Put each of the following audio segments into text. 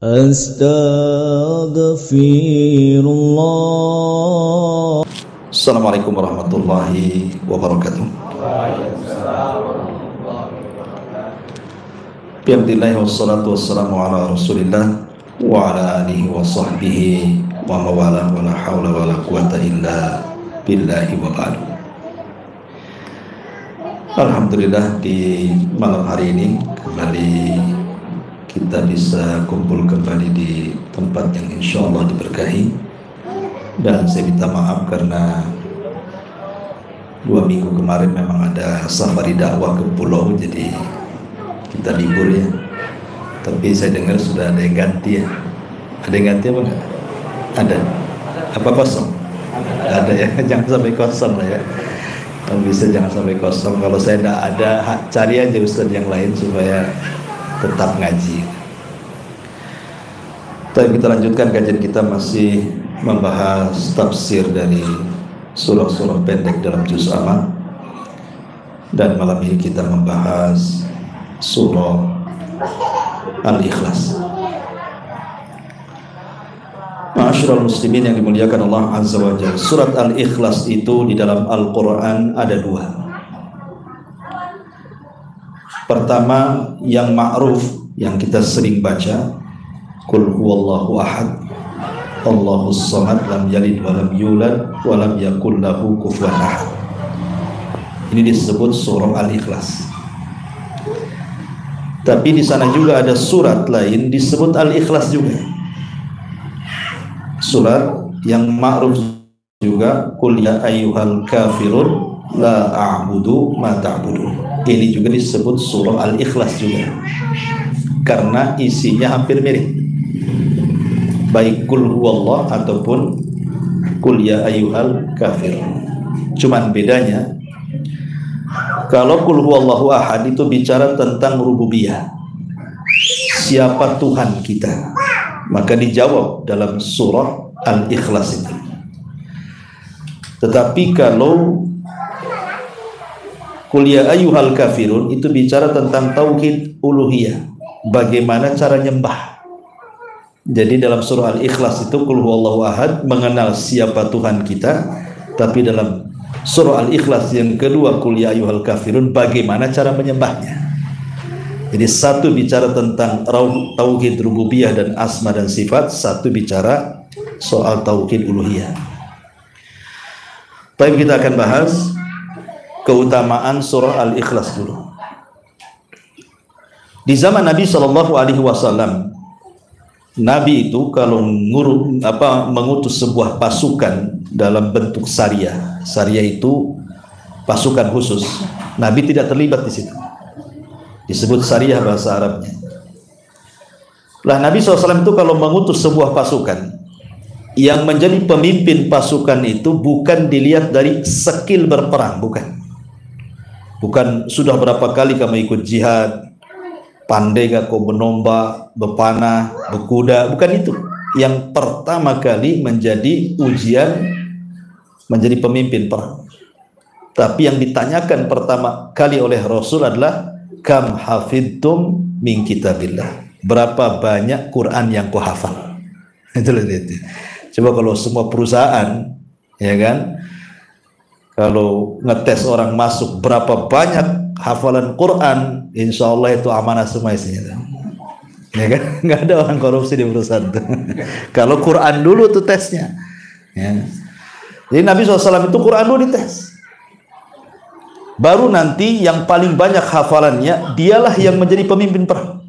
Astaghfirullah. Assalamualaikum warahmatullahi wabarakatuh. Bismillah wassalatu wassalamu ala rasulillah wa ala alihi wa sahbihi wa mawala wa la hawla wa la quwata illa billahi wa ba'du. Alhamdulillah, di malam hari ini kembali kita bisa kumpul kembali di tempat yang insya Allah diberkahi. Dan saya minta maaf karena 2 minggu kemarin memang ada safari dakwah ke pulau, jadi kita libur ya. Tapi saya dengar sudah ada yang ganti ya. Ada yang ganti apa enggak? Ada. Apa kosong? Ada ya. Jangan sampai kosong lah ya. Kalau bisa jangan sampai kosong. Kalau saya tidak ada, cari aja ustaz yang lain supaya tetap ngaji. Tapi kita lanjutkan kajian kita, masih membahas tafsir dari surah-surah pendek dalam juz amma. Dan malam ini kita membahas surah Al-Ikhlas. Ma'asyiral muslimin yang dimuliakan Allah Azza wa Jalla, surat Al-Ikhlas itu di dalam Al-Quran ada 2. Pertama yang ma'ruf, yang kita sering baca, Qul huwallahu ahad Allahus samad lam yalid wa lam yulad wa lam yakul lahu kufuwan ahad. Ini disebut surah Al-Ikhlas. Tapi di sana juga ada surat lain disebut Al-Ikhlas juga. Surat yang ma'ruf juga, Qul ya ayyuhal kafirun la a'budu ma ta'budun. Ini juga disebut surah Al-Ikhlas juga, karena isinya hampir mirip, baik Qul huwallah ataupun Qul ya ayyuhal kafirun. Cuman bedanya, kalau Qul huwallahu ahad itu bicara tentang rububiyah, siapa Tuhan kita, maka dijawab dalam surah Al-Ikhlas itu. Tetapi kalau Qul ya ayyuhal kafirun itu bicara tentang tauhid uluhiyah, bagaimana cara nyembah. Jadi dalam surah Al-Ikhlas itu Qul huwallahu ahad mengenal siapa Tuhan kita, tapi dalam surah Al-Ikhlas yang kedua Qul ya ayyuhal kafirun bagaimana cara menyembahnya. Jadi satu bicara tentang tauhid rububiyah dan asma dan sifat, satu bicara soal tauhid uluhiyah. Baik, kita akan bahas keutamaan surah Al-Ikhlas dulu. Di zaman Nabi SAW, Nabi itu kalau mengutus sebuah pasukan dalam bentuk syariah. Syariah itu pasukan khusus. Nabi tidak terlibat di situ. Disebut syariah bahasa Arabnya. Lah Nabi SAW itu kalau mengutus sebuah pasukan, yang menjadi pemimpin pasukan itu bukan dilihat dari skill berperang, bukan sudah berapa kali kamu ikut jihad, pandai gak kau menomba, berpanah, berkuda, bukan itu. Yang pertama kali menjadi ujian menjadi pemimpin perang. Tapi yang ditanyakan pertama kali oleh Rasul adalah kam hafidtum min kitabillah, berapa banyak Quran yang kau hafal. Itu. Coba kalau semua perusahaan, ya kan, kalau ngetes orang masuk berapa banyak hafalan Quran, insya Allah itu amanah semua isinya, ya kan? Nggak ada orang korupsi di perusahaan itu. Kalau Quran dulu tuh tesnya, ya. Jadi Nabi SAW itu Quran dulu dites, baru nanti yang paling banyak hafalannya dialah yang menjadi pemimpin perang.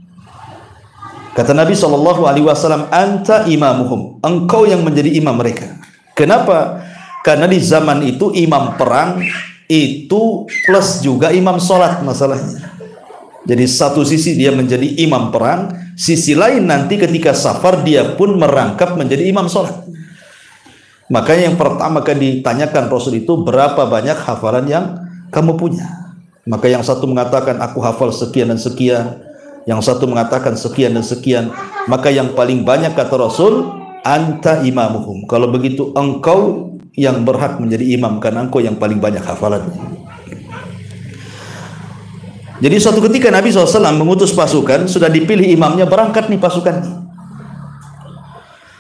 Kata Nabi SAW, anta imamuhum, engkau yang menjadi imam mereka. Kenapa? Karena di zaman itu imam perang itu plus juga imam sholat masalahnya. Jadi satu sisi dia menjadi imam perang, sisi lain nanti ketika safar dia pun merangkap menjadi imam sholat. Makanya yang pertama kali ditanyakan Rasul itu berapa banyak hafalan yang kamu punya. Maka yang satu mengatakan aku hafal sekian dan sekian, yang satu mengatakan sekian dan sekian. Maka yang paling banyak kata Rasul, anta imamuhum, kalau begitu engkau yang berhak menjadi imam karena engkau yang paling banyak hafalannya. Jadi suatu ketika Nabi SAW mengutus pasukan, sudah dipilih imamnya, berangkat nih pasukan.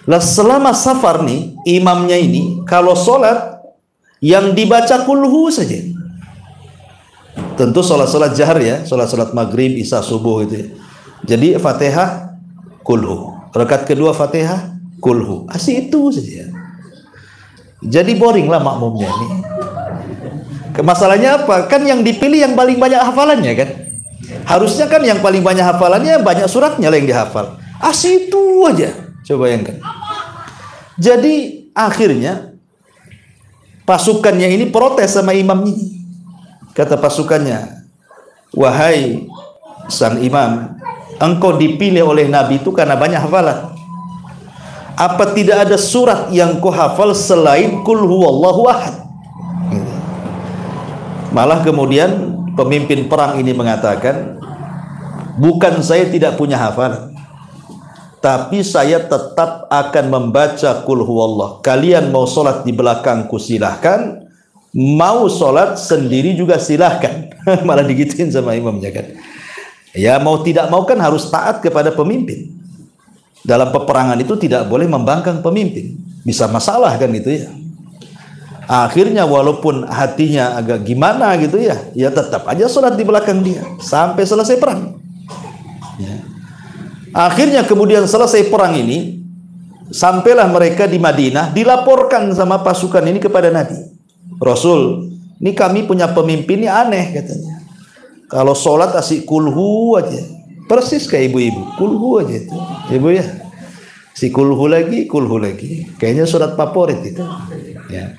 Lah selama safar nih, imamnya ini kalau sholat yang dibaca kulhu saja. Tentu sholat-sholat jahar ya, sholat-sholat maghrib, isya, subuh itu ya. Jadi Fatihah kulhu, rakaat kedua Fatihah kulhu, asih itu saja. Jadi boring lah makmumnya nih. Masalahnya apa? Kan yang dipilih yang paling banyak hafalannya kan. Harusnya kan yang paling banyak hafalannya, banyak suratnya lah yang dihafal. Asih itu aja. Coba bayangkan. Jadi akhirnya pasukannya ini protes sama imam ini. Kata pasukannya, wahai sang imam, engkau dipilih oleh Nabi itu karena banyak hafalan. Apa tidak ada surat yang kau hafal selain Qul huwallahu ahad? Malah kemudian pemimpin perang ini mengatakan, bukan saya tidak punya hafalan, tapi saya tetap akan membaca Qul huwallah. Kalian mau sholat di belakangku silahkan, mau sholat sendiri juga silahkan. Malah digituin sama imamnya kan. Ya mau tidak mau kan harus taat kepada pemimpin. Dalam peperangan itu tidak boleh membangkang pemimpin, bisa masalah kan itu ya. Akhirnya walaupun hatinya agak gimana gitu ya, ya tetap aja sholat di belakang dia sampai selesai perang ya. Akhirnya kemudian selesai perang ini, sampailah mereka di Madinah, dilaporkan sama pasukan ini kepada Nabi. Rasul, ini kami punya pemimpin ini aneh katanya. Kalau sholat asik kulhu aja, persis kayak ibu-ibu, kulhu aja itu, ibu ya. Si kulhu lagi, kayaknya surat favorit itu ya.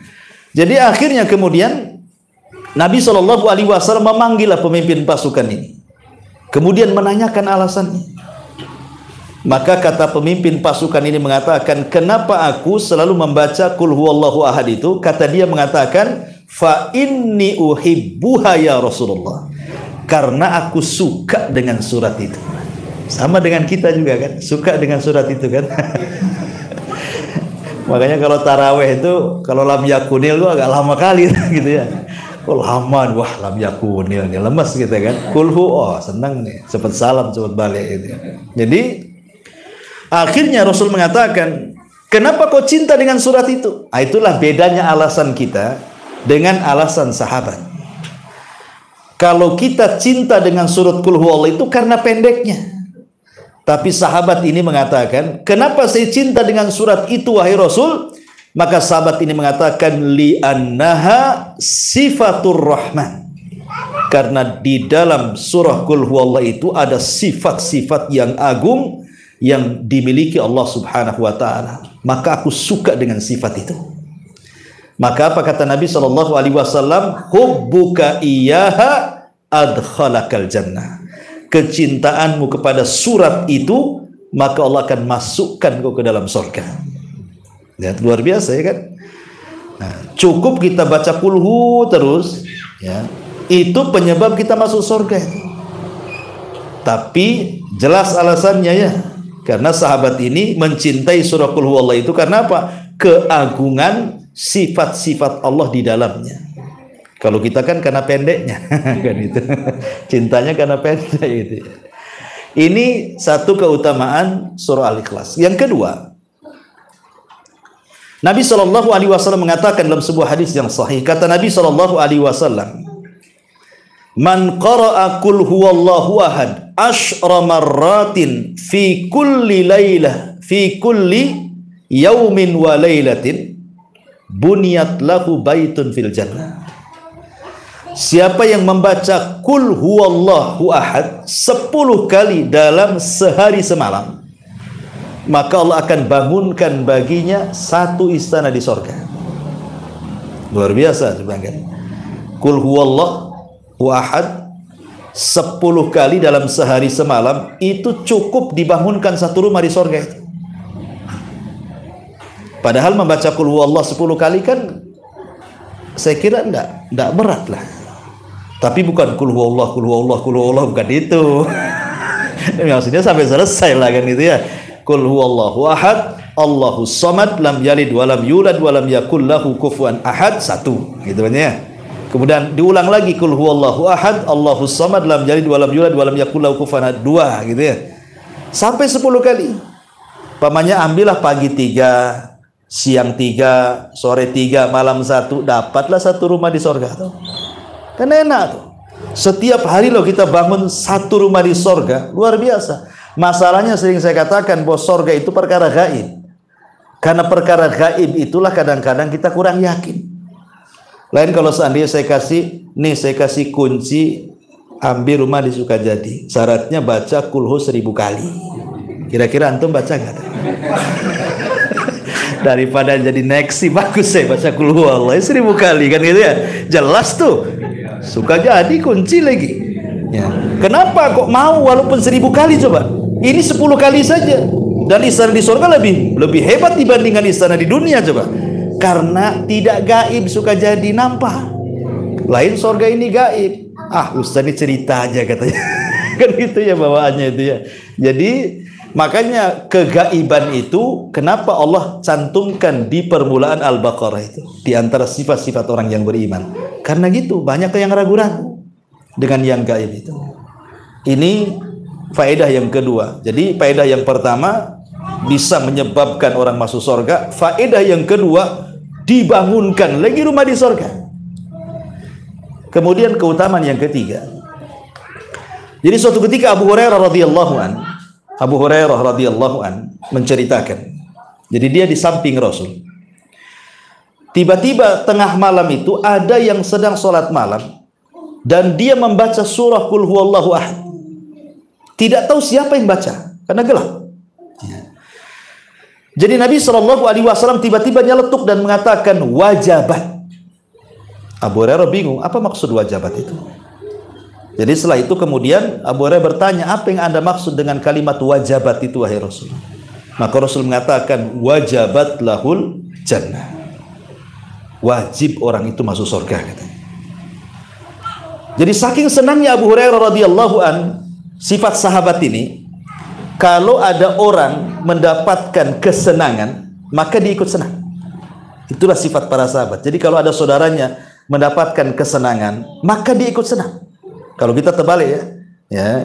Jadi akhirnya kemudian Nabi SAW memanggil pemimpin pasukan ini, kemudian menanyakan alasannya. Maka kata pemimpin pasukan ini mengatakan, kenapa aku selalu membaca Qul huwallahu ahad itu? Kata dia mengatakan, fa inni uhibbuha ya Rasulullah, karena aku suka dengan surat itu. Sama dengan kita juga kan, suka dengan surat itu kan. Makanya kalau taraweh itu, kalau lam yakunil itu agak lama kali gitu ya. Kalau lama, wah lam yakunil nih lemes gitu kan. Kulhu, oh senang nih, cepat salam, cepat balik gitu. Jadi akhirnya Rasul mengatakan, kenapa kau cinta dengan surat itu? Nah, itulah bedanya alasan kita dengan alasan sahabat. Kalau kita cinta dengan surat Qul huwallah itu karena pendeknya. Tapi sahabat ini mengatakan, kenapa saya cinta dengan surat itu wahai Rasul? Maka sahabat ini mengatakan, li'annaha sifatur rahman. Karena di dalam surah Qul huwallah itu ada sifat-sifat yang agung yang dimiliki Allah Subhanahu wa taala. Maka aku suka dengan sifat itu. Maka apa kata Nabi SAW? Hubbuka iyyaha adkhalakal jannah. Kecintaanmu kepada surat itu, maka Allah akan masukkan kau ke dalam surga. Ya, luar biasa ya kan? Nah, cukup kita baca kulhu terus, ya, itu penyebab kita masuk surga. Tapi jelas alasannya ya, karena sahabat ini mencintai surah Qul huwallah itu karena apa? Keagungan sifat-sifat Allah di dalamnya. Kalau kita kan karena pendeknya, kan itu. Cintanya karena pendek itu. Ini satu keutamaan surah Al-Ikhlas. Yang kedua, Nabi SAW mengatakan dalam sebuah hadis yang sahih, kata Nabi SAW, man qara'a Qul huwallahu ahad asyra marratin fi kulli lailah fi kulli yaumin wa lailatin buniyat lahu baitun fil jannah. Siapa yang membaca Qul huwallahu ahad 10 kali dalam sehari semalam, maka Allah akan bangunkan baginya satu istana di surga. Luar biasa sebenarnya. Qul huwallahu ahad 10 kali dalam sehari semalam itu cukup dibangunkan satu rumah di surga itu. Padahal membaca Qul huwallah 10 kali kan saya kira enggak berat lah. Tapi bukan Qul huwallah bukan itu. Maksudnya sampai selesai lah kan itu ya. Qul huwallahu ahad, Allahus samad, lam yalid walam yulad walam yakul lahu kufuwan ahad, satu gitu kan ya. Kemudian diulang lagi Qul huwallahu ahad, Allahus samad, lam yalid walam yulad walam yakul lahu kufuwan ahad, dua gitu ya. Sampai 10 kali. Pamannya ambillah pagi 3, siang 3, sore 3, malam 1, dapatlah satu rumah di sorga tuh. Kan enak tuh. Setiap hari loh kita bangun satu rumah di sorga, luar biasa. Masalahnya sering saya katakan bahwa sorga itu perkara gaib. Karena perkara gaib itulah kadang-kadang kita kurang yakin. Lain kalau seandainya saya kasih kunci, ambil rumah di Sukajadi. Syaratnya baca kulhu 1000 kali. Kira-kira antum baca nggak? Daripada jadi next bagus saya baca kulhu Allah 1000 kali kan gitu ya. Jelas tuh. Sukajadi kunci lagi. Ya. Kenapa kok mau walaupun 1000 kali coba? Ini 10 kali saja. Dan istana di surga lebih hebat dibandingkan istana di dunia coba. Karena tidak gaib Sukajadi nampak. Lain surga ini gaib. Ustaz ini cerita aja katanya. Kan gitu ya bawaannya itu ya. Jadi makanya kegaiban itu kenapa Allah cantumkan di permulaan Al-Baqarah itu di antara sifat-sifat orang yang beriman. Karena gitu banyak yang ragu-ragu dengan yang gaib itu. Ini faedah yang kedua. Jadi faedah yang pertama bisa menyebabkan orang masuk surga. Faedah yang kedua, dibangunkan lagi rumah di surga. Kemudian keutamaan yang ketiga. Jadi suatu ketika Abu Hurairah radhiyallahu an menceritakan. Jadi dia di samping Rasul. Tiba-tiba tengah malam itu ada yang sedang sholat malam dan dia membaca surah Qul Huwallahu Ahad. Tidak tahu siapa yang baca karena gelap. Jadi Nabi SAW tiba-tiba nyeletuk dan mengatakan wajabat. Abu Hurairah bingung, apa maksud wajabat itu? Jadi setelah itu kemudian Abu Hurairah bertanya, apa yang Anda maksud dengan kalimat wajabat itu wahai Rasul? Maka Rasul mengatakan wajabat lahul jannah. Wajib orang itu masuk surga katanya. Jadi saking senangnya Abu Hurairah radhiyallahu an sifat sahabat ini, kalau ada orang mendapatkan kesenangan, maka dia ikut senang. Itulah sifat para sahabat. Jadi kalau ada saudaranya mendapatkan kesenangan, maka dia ikut senang. Kalau kita terbalik ya,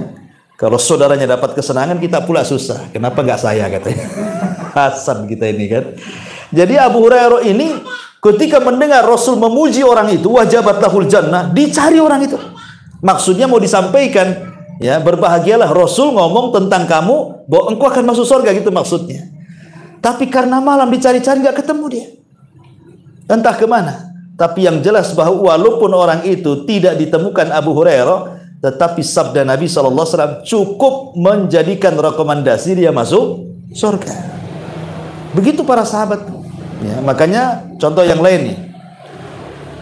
kalau saudaranya dapat kesenangan, kita pula susah. Kenapa nggak saya katanya? Hasan kita ini kan. Jadi Abu Hurairah ini ketika mendengar Rasul memuji orang itu, wajabat lahul jannah, dicari orang itu. Maksudnya mau disampaikan, ya berbahagialah Rasul ngomong tentang kamu bahwa engkau akan masuk surga, gitu maksudnya. Tapi karena malam dicari-cari nggak ketemu dia, entah kemana. Tapi yang jelas bahwa walaupun orang itu tidak ditemukan Abu Hurairah, tetapi sabda Nabi SAW cukup menjadikan rekomendasi dia masuk surga. Begitu para sahabat. Ya, makanya contoh yang lain nih,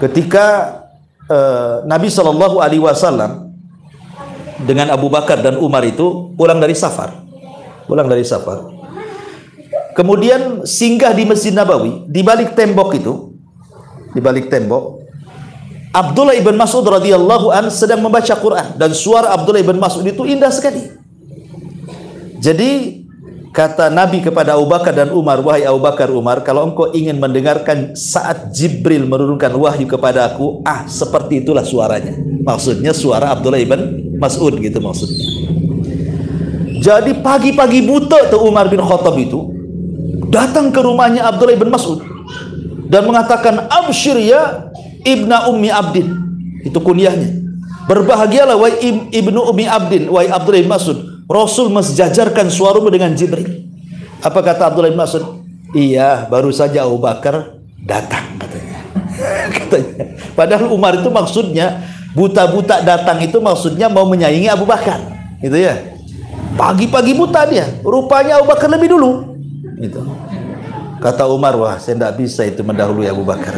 ketika Nabi SAW dengan Abu Bakar dan Umar itu pulang dari safar, kemudian singgah di Masjid Nabawi. Di balik tembok itu, Abdullah ibn Mas'ud radhiyallahu an sedang membaca Quran, dan suara Abdullah ibn Mas'ud itu indah sekali. Jadi kata Nabi kepada Abu Bakar dan Umar, wahai Abu Bakar, Umar, kalau engkau ingin mendengarkan saat Jibril menurunkan wahyu kepada aku, seperti itulah suaranya. Maksudnya suara Abdullah ibn Mas'ud gitu maksudnya. Jadi pagi-pagi buta tuh Umar bin Khattab itu datang ke rumahnya Abdullah ibn Mas'ud dan mengatakan, absyir ya ibna ummi abdin, itu kunyahnya, berbahagialah wahai ibnu ummi abdin, wahai Abdullah bin Mas'ud, Rasul mensejajarkan suaramu dengan Jibril. Apa kata Abdullah bin Mas'ud? Iya, baru saja Abu Bakar datang katanya. Padahal Umar itu maksudnya buta-buta datang itu maksudnya mau menyaingi Abu Bakar, gitu ya. Pagi-pagi buta dia, rupanya Abu Bakar lebih dulu. Gitu. Kata Umar, wah saya tidak bisa itu mendahului Abu Bakar.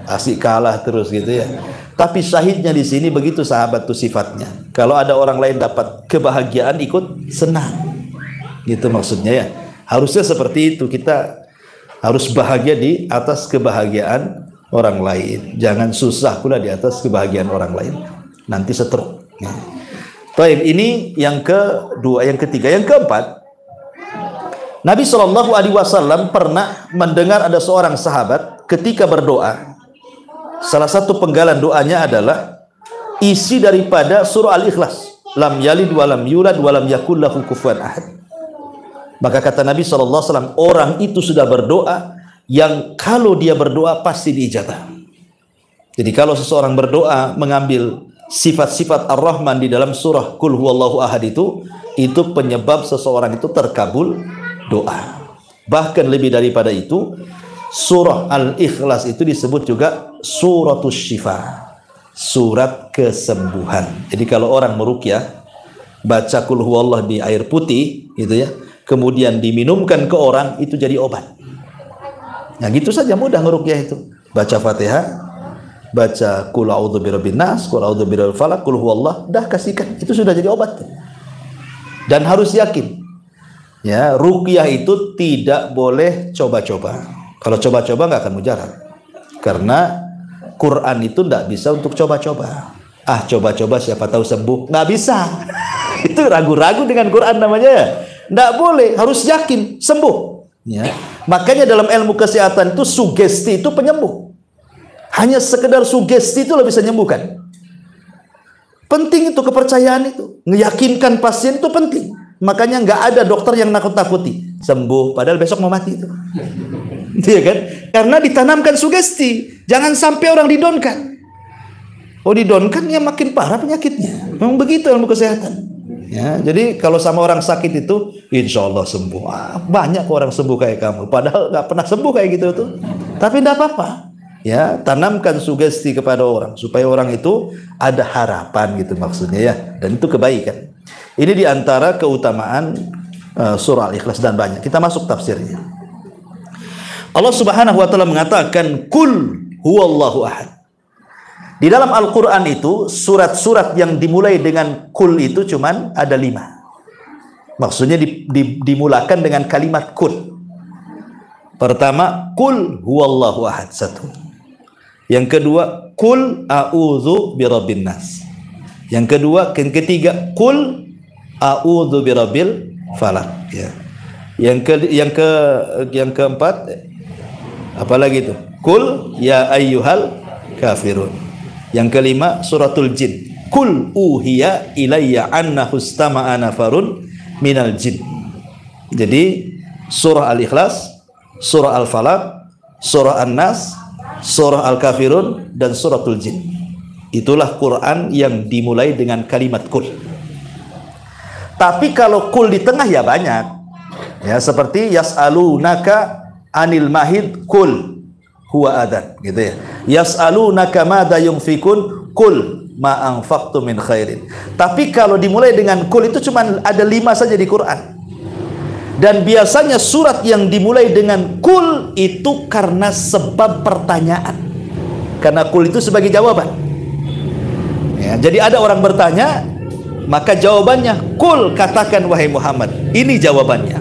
Asik kalah terus gitu ya. Tapi syahidnya di sini begitu sahabat tuh sifatnya. Kalau ada orang lain dapat kebahagiaan, ikut senang. Gitu maksudnya ya. Harusnya seperti itu, kita harus bahagia di atas kebahagiaan orang lain. Jangan susah pula di atas kebahagiaan orang lain. Nanti setruk. Baik, ini yang kedua, yang ketiga, yang keempat. Nabi SAW pernah mendengar ada seorang sahabat ketika berdoa, salah satu penggalan doanya adalah isi daripada surah Al-Ikhlas, lam yalid walam yulad walam yakul lahu kufuwan ahad. Maka kata Nabi SAW, orang itu sudah berdoa yang kalau dia berdoa pasti diijabah. Jadi kalau seseorang berdoa mengambil sifat-sifat Ar-Rahman di dalam surah Qul Huwallahu Ahad itu penyebab seseorang itu terkabul doa. Bahkan lebih daripada itu, surah Al-Ikhlas itu disebut juga suratus syifa, surat kesembuhan. Jadi kalau orang meruqyah baca Qul Huwallah di air putih gitu ya, kemudian diminumkan ke orang, itu jadi obat. Nah gitu saja mudah ngeruqyah itu. Baca Fatihah, baca Qul a'udzu birabbin nas, Qul a'udzu birabbil falaq, Qul huwallah, dah kasihkan. Itu sudah jadi obat. Dan harus yakin. Ya, ruqyah itu tidak boleh coba-coba. Kalau coba-coba nggak akan mujarab. Karena Quran itu nggak bisa untuk coba-coba. Ah, coba-coba siapa tahu sembuh. Nggak bisa. Itu ragu-ragu dengan Quran namanya ya. Nggak boleh, harus yakin sembuh. Ya. Makanya dalam ilmu kesehatan itu sugesti itu penyembuh. Hanya sekedar sugesti itu lo bisa menyembuhkan. Penting itu kepercayaan itu. Meyakinkan pasien itu penting. Makanya nggak ada dokter yang nakut-nakuti sembuh padahal besok mau mati itu. Iya kan? Karena ditanamkan sugesti. Jangan sampai orang didonkan. Oh didonkan ya makin parah penyakitnya. Memang begitu ilmu kesehatan. Ya, jadi kalau sama orang sakit itu insya Allah sembuh. Banyak orang sembuh kayak kamu. Padahal nggak pernah sembuh kayak gitu tuh. Tapi tidak apa-apa. Ya, tanamkan sugesti kepada orang supaya orang itu ada harapan gitu maksudnya ya. Dan itu kebaikan. Ini diantara keutamaan surah Al-Ikhlas dan banyak. Kita masuk tafsirnya. Allah Subhanahu wa taala mengatakan Qul huwallahu ahad. Di dalam Al-Quran itu surat-surat yang dimulai dengan Qul itu cuman ada 5. Maksudnya dimulakan dengan kalimat Qul. Pertama Qul huwallahu ahad, 1. Yang kedua Qul a'udzu birabbin nas. Yang kedua, yang ketiga Qul a'udzu birabbil falaq ya. Yang keempat apalagi itu? Qul ya ayyuhal kafirun. Yang kelima suratul jin. Qul uhiya ilayya annahu istama'a nafarun minal jin. Jadi surah Al-Ikhlas, surah Al-Falaq, surah An-Nas, surah Al-Kafirun dan suratul jin. Itulah Quran yang dimulai dengan kalimat Qul. Tapi kalau Qul di tengah ya banyak. Ya seperti yas'alunaka anil mahid qul huwa adan gitu ya. Yas'alunaka madza yunfikun qul ma anfaqtu min khairin. Tapi kalau dimulai dengan qul itu cuma ada 5 saja di Quran. Dan biasanya surat yang dimulai dengan qul itu karena sebab pertanyaan. Karena qul itu sebagai jawaban. Ya, jadi ada orang bertanya, maka jawabannya qul, katakan wahai Muhammad. Ini jawabannya.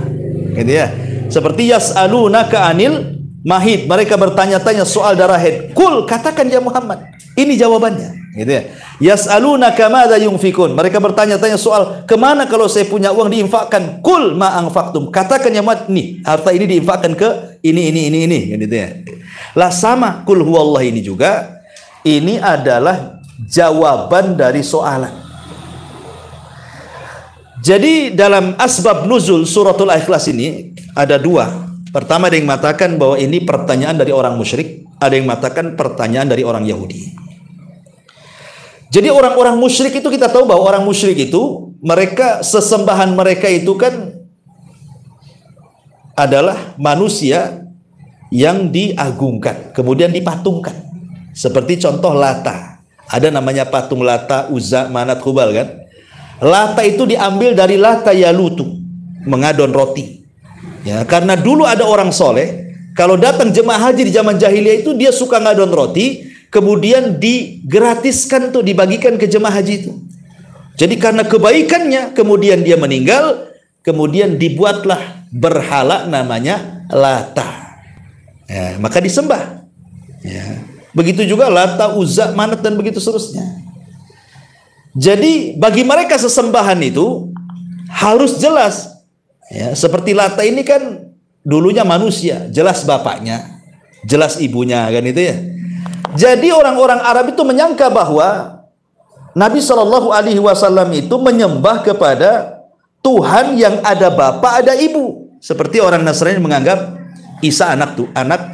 Gitu ya. Seperti yas'alunaka anil mahid, mereka bertanya-tanya soal darah haid. Qul, katakan ya Muhammad, ini jawabannya. Gitu ya. Yas'alunaka madza yunfikun, mereka bertanya-tanya soal kemana kalau saya punya uang diinfakkan. Qul ma anfaqtum, katakan ya Muhammad, nih harta ini diinfakkan ke ini gitu ya. Lah sama qul huwallah ini juga, ini adalah jawaban dari soalan. Jadi dalam asbab nuzul suratul Ikhlas ini ada 2. Pertama ada yang mengatakan bahwa ini pertanyaan dari orang musyrik, ada yang mengatakan pertanyaan dari orang Yahudi. Jadi orang-orang musyrik itu kita tahu bahwa orang musyrik itu mereka sesembahan mereka itu kan adalah manusia yang diagungkan, kemudian dipatungkan. Seperti contoh Lata. Ada namanya patung Lata, Uzza, Manat, Hubal kan? Lata itu diambil dari Lata Yalutu, mengadon roti. Ya, karena dulu ada orang soleh, kalau datang jemaah haji di zaman jahiliyah itu dia suka ngadon roti, kemudian digratiskan tuh, dibagikan ke jemaah haji itu. Jadi karena kebaikannya, kemudian dia meninggal, kemudian dibuatlah berhala namanya Lata. Ya, maka disembah. Ya. Begitu juga Lata, Uzza, Manat dan begitu seterusnya. Jadi bagi mereka sesembahan itu harus jelas. Ya, seperti Lata ini kan dulunya manusia, jelas bapaknya, jelas ibunya kan itu ya. Jadi orang-orang Arab itu menyangka bahwa Nabi SAW itu menyembah kepada Tuhan yang ada bapak, ada ibu. Seperti orang Nasrani menganggap Isa anak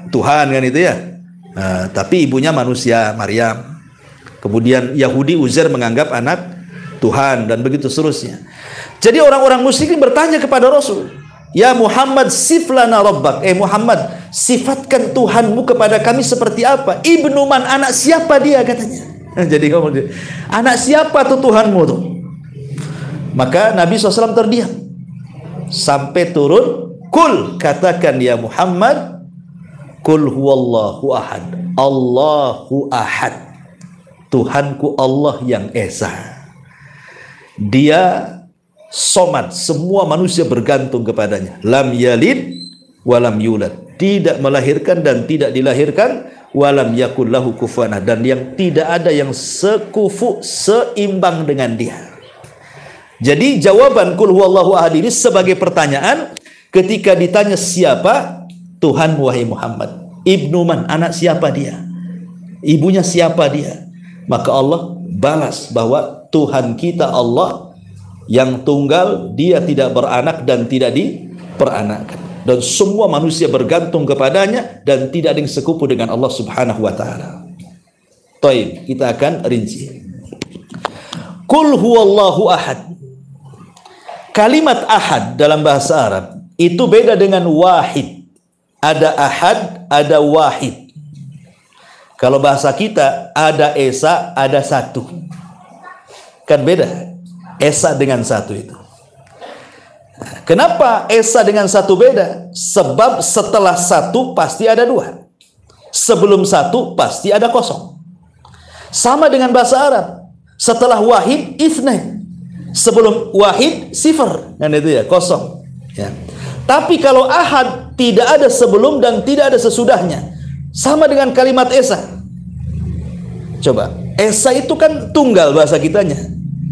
Tuhan kan itu ya. Tapi ibunya manusia, Maryam. Kemudian Yahudi Uzair menganggap anak Tuhan dan begitu seterusnya. Jadi orang-orang musyrikin bertanya kepada Rasul, "Ya Muhammad, siflana rabbak." Muhammad, sifatkan Tuhanmu kepada kami seperti apa? Ibnu man, anak siapa dia katanya. Jadi anak siapa tuh Tuhanmu tuh? Maka Nabi SAW terdiam sampai turun, "Kul," katakan ya Muhammad, "Kul huwallahu ahad." Allahu ahad. Tuhanku Allah yang esa. Dia somad, semua manusia bergantung kepadanya. Lam yalid walam yulad, tidak melahirkan dan tidak dilahirkan. Walam yakul lahu kufuwan ahad, dan yang tidak ada yang sekufu, seimbang dengan dia. Jadi jawaban kul huwallahu ahad ini sebagai pertanyaan ketika ditanya siapa Tuhan wahai Muhammad. Ibnu man, anak siapa dia? Ibunya siapa dia? Maka Allah balas bahwa Tuhan kita Allah yang tunggal, dia tidak beranak dan tidak diperanakkan, dan semua manusia bergantung kepadanya dan tidak ada yang sekufu dengan Allah Subhanahu wa taala. Taib, kita akan rinci. Qul huwallahu ahad. Kalimat ahad dalam bahasa Arab itu beda dengan wahid. Ada ahad, ada wahid. Kalau bahasa kita ada esa, ada satu. Kan beda. Esa dengan satu itu. Kenapa esa dengan satu beda? Sebab setelah satu pasti ada dua. Sebelum satu pasti ada kosong. Sama dengan bahasa Arab. Setelah wahid, itsnain. Sebelum wahid, sifar. Dan itu ya, kosong. Ya. Tapi kalau ahad, tidak ada sebelum dan tidak ada sesudahnya. Sama dengan kalimat esa. Coba, esa itu kan tunggal bahasa kitanya.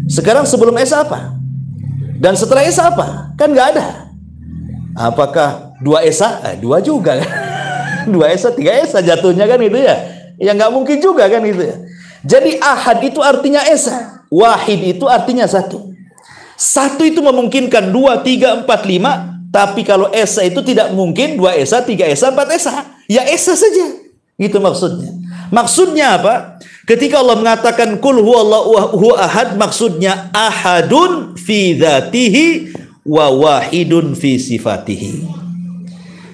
Sekarang sebelum esa apa? Dan setelah esa apa? Kan nggak ada. Apakah dua esa? Dua juga kan? Dua esa, tiga esa jatuhnya kan itu ya. Ya nggak mungkin juga kan itu ya. Jadi ahad itu artinya esa. Wahid itu artinya satu. Satu itu memungkinkan dua, tiga, empat, lima. Tapi kalau esa itu tidak mungkin dua esa, tiga esa, empat esa. Ya esa saja. Itu maksudnya. Maksudnya apa? Ketika Allah mengatakan kul huwallahu ahad, maksudnya ahadun fi dzatihi wa wahidun fi sifatihi.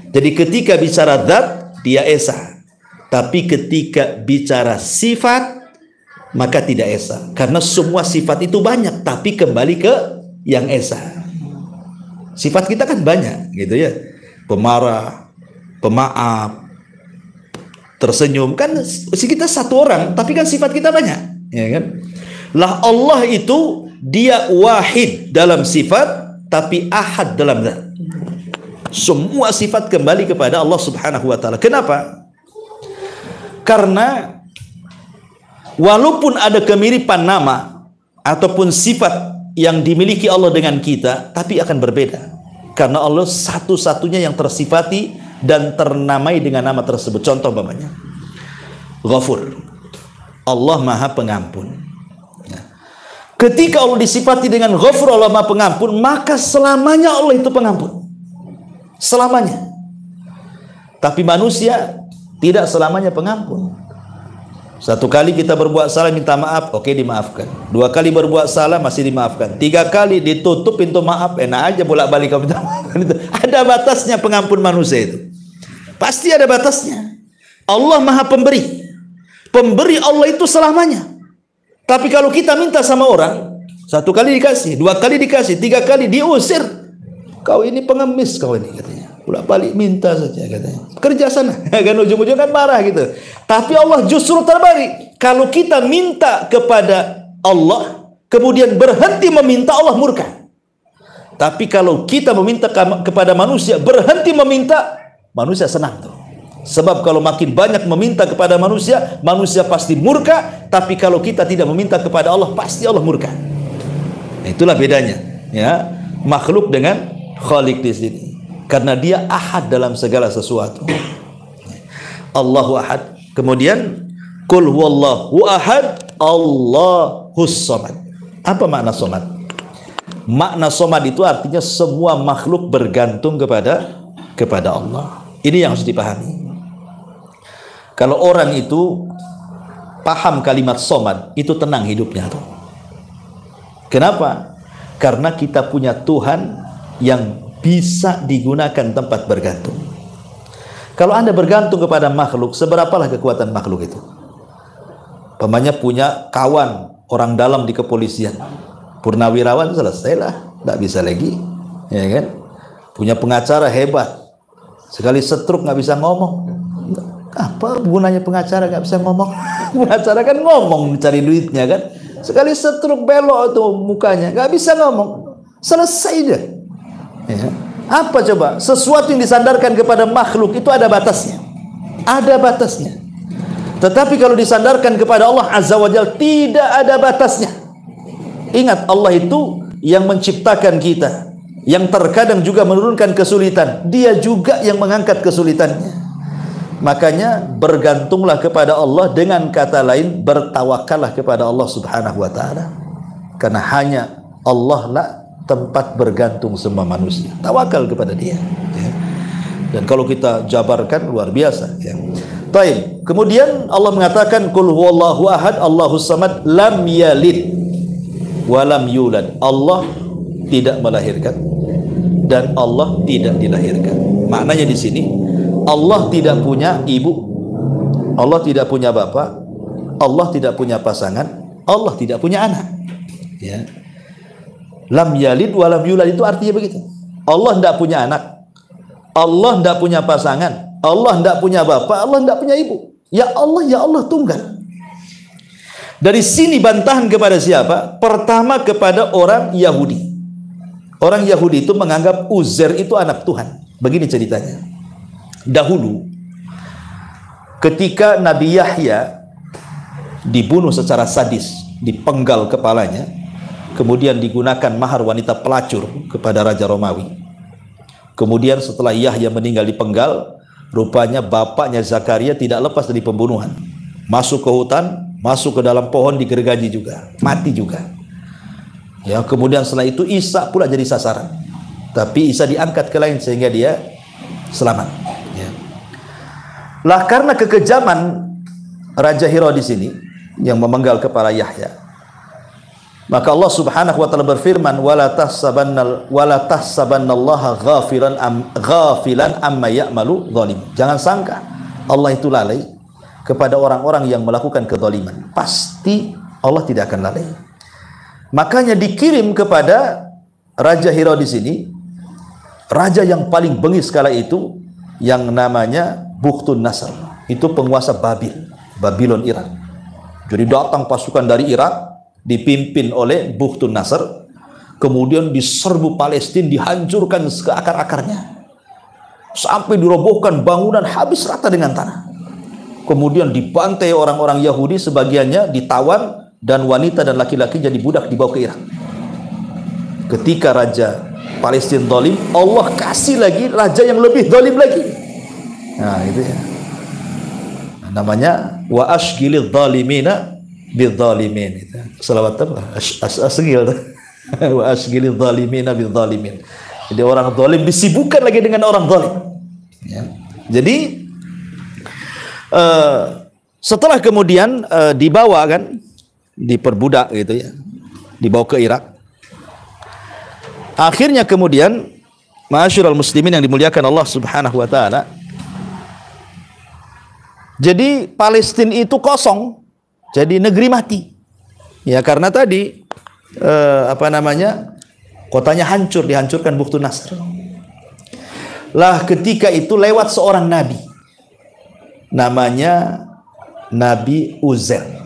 Jadi ketika bicara zat dia esa. Tapi ketika bicara sifat maka tidak esa. Karena semua sifat itu banyak, tapi kembali ke yang esa. Sifat kita kan banyak gitu ya. Pemarah, pemaaf, tersenyum, kan kita satu orang tapi kan sifat kita banyak, ya kan? Lah Allah itu dia wahid dalam sifat tapi ahad dalam zat. Semua sifat kembali kepada Allah Subhanahu wa taala. Kenapa? Karena walaupun ada kemiripan nama ataupun sifat yang dimiliki Allah dengan kita, tapi akan berbeda. Karena Allah satu-satunya yang tersifati dan ternamai dengan nama tersebut. Contoh umpamanya Ghafur, Allah Maha Pengampun. Ketika Allah disifati dengan Ghafur, Allah Maha Pengampun, maka selamanya Allah itu pengampun, selamanya. Tapi manusia tidak selamanya pengampun. Satu kali kita berbuat salah minta maaf, oke dimaafkan. Dua kali berbuat salah masih dimaafkan. Tiga kali ditutup pintu maaf, enak aja bolak-balik kau minta maaf. Ada batasnya pengampun manusia itu. Pasti ada batasnya. Allah Maha Pemberi. Pemberi Allah itu selamanya. Tapi kalau kita minta sama orang, satu kali dikasih, dua kali dikasih, tiga kali diusir. Kau ini pengemis, kau ini katanya. Bolak-balik minta saja katanya. Kerja sana, kan ujung-ujung kan marah gitu. Tapi Allah justru terbalik. Kalau kita minta kepada Allah, kemudian berhenti meminta, Allah murka. Tapi kalau kita meminta kepada manusia, berhenti meminta, manusia senang tuh. Sebab kalau makin banyak meminta kepada manusia, manusia pasti murka. Tapi kalau kita tidak meminta kepada Allah, pasti Allah murka. Nah, itulah bedanya, ya, makhluk dengan Khalik di sini. Karena dia ahad dalam segala sesuatu. Allahu ahad. Kemudian Qul huwallahu ahad, Allahus samad. Apa makna samad? Makna somad itu artinya semua makhluk bergantung kepada Allah. Ini yang harus dipahami. Kalau orang itu paham kalimat somad, itu tenang hidupnya tuh. Kenapa? Karena kita punya Tuhan yang bisa digunakan tempat bergantung. Kalau Anda bergantung kepada makhluk, seberapalah kekuatan makhluk itu? Pamannya punya kawan orang dalam di kepolisian, purnawirawan, selesailah, tidak bisa lagi, ya kan? Punya pengacara hebat, sekali setruk nggak bisa ngomong. Apa gunanya pengacara nggak bisa ngomong? Pengacara kan ngomong cari duitnya kan. Sekali setruk belok tuh mukanya, nggak bisa ngomong, selesai deh. Ya. Apa coba? Sesuatu yang disandarkan kepada makhluk itu ada batasnya, ada batasnya. Tetapi kalau disandarkan kepada Allah Azza wa Jalla tidak ada batasnya. Ingat, Allah itu yang menciptakan kita, yang terkadang juga menurunkan kesulitan. Dia juga yang mengangkat kesulitannya. Makanya bergantunglah kepada Allah, dengan kata lain bertawakallah kepada Allah Subhanahu wa taala. Karena hanya Allah lah tempat bergantung semua manusia. Tawakal kepada Dia. Ya. Dan kalau kita jabarkan luar biasa. Ya. Baik. Kemudian Allah mengatakan qul huwallahu ahad, Allahus samad, lam yalid wa lam yulad. Allah tidak melahirkan dan Allah tidak dilahirkan. Maknanya di sini Allah tidak punya ibu, Allah tidak punya bapak, Allah tidak punya pasangan, Allah tidak punya anak. Ya. Lam yalid wa lam yulad itu artinya begitu. Allah tidak punya anak, Allah tidak punya pasangan, Allah tidak punya bapak, Allah tidak punya ibu. Ya Allah tunggal. Dari sini bantahan kepada siapa? Pertama kepada orang Yahudi. Orang Yahudi itu menganggap Uzair itu anak Tuhan. Begini ceritanya. Dahulu ketika Nabi Yahya dibunuh secara sadis, dipenggal kepalanya, kemudian digunakan mahar wanita pelacur kepada Raja Romawi. Kemudian setelah Yahya meninggal dipenggal, rupanya bapaknya Zakaria tidak lepas dari pembunuhan. Masuk ke hutan, masuk ke dalam pohon, digergaji juga, mati juga. Ya, kemudian setelah itu Isa pula jadi sasaran. Tapi Isa diangkat ke langit sehingga dia selamat. Ya. Lah karena kekejaman Raja Herodes ini yang memenggal kepala Yahya, maka Allah Subhanahu wa taala berfirman, wala tahsabannallaha ghafilan amma ya'malu zalim. Jangan sangka Allah itu lalai kepada orang-orang yang melakukan kezaliman. Pasti Allah tidak akan lalai. Makanya dikirim kepada Raja Herodes ini, raja yang paling bengis kala itu, yang namanya Bukhtun Nasr. Itu penguasa Babylon Irak. Jadi datang pasukan dari Irak dipimpin oleh Bukhtun Nasr, kemudian diserbu Palestina, dihancurkan ke akar-akarnya, sampai dirobohkan bangunan habis rata dengan tanah. Kemudian dibantai orang-orang Yahudi, sebagiannya ditawan, dan wanita dan laki-laki jadi budak dibawa ke Irak. Ketika Raja Palestina zalim, Allah kasih lagi raja yang lebih zalim lagi. Nah itu ya, namanya wa ashgilidz zalimina bidzalimin. Selawat apa? Asgil. Wa ashgilidz zalimina bidzalimin. Jadi orang zalim disibukkan lagi dengan orang zalim. Ya. Jadi setelah kemudian dibawa kan, diperbudak gitu ya, dibawa ke Irak. Akhirnya kemudian, ma'asyiral muslimin yang dimuliakan Allah Subhanahu wa taala, jadi Palestina itu kosong, jadi negeri mati. Ya karena tadi kotanya hancur, dihancurkan Bukhtun Nasr. Lah ketika itu lewat seorang nabi, namanya Nabi Uzair.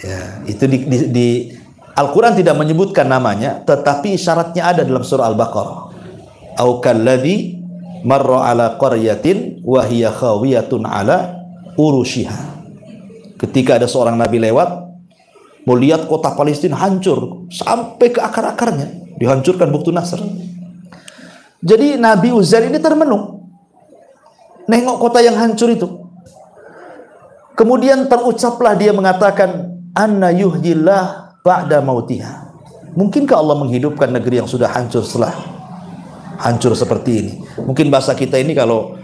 Ya, itu di Al-Quran tidak menyebutkan namanya, tetapi syaratnya ada dalam surah Al-Baqarah. Au kalladzi marra ala qaryatin wa hiya khawiyatun ala urushiha. Ketika ada seorang nabi lewat, melihat kota Palestina hancur sampai ke akar-akarnya, dihancurkan Bukhtun Nasr. Jadi Nabi Uzair ini termenung, nengok kota yang hancur itu. Kemudian terucaplah dia mengatakan, anna yuhyillah ba'da mautiha. Mungkinkah Allah menghidupkan negeri yang sudah hancur setelah hancur seperti ini? Mungkin bahasa kita ini kalau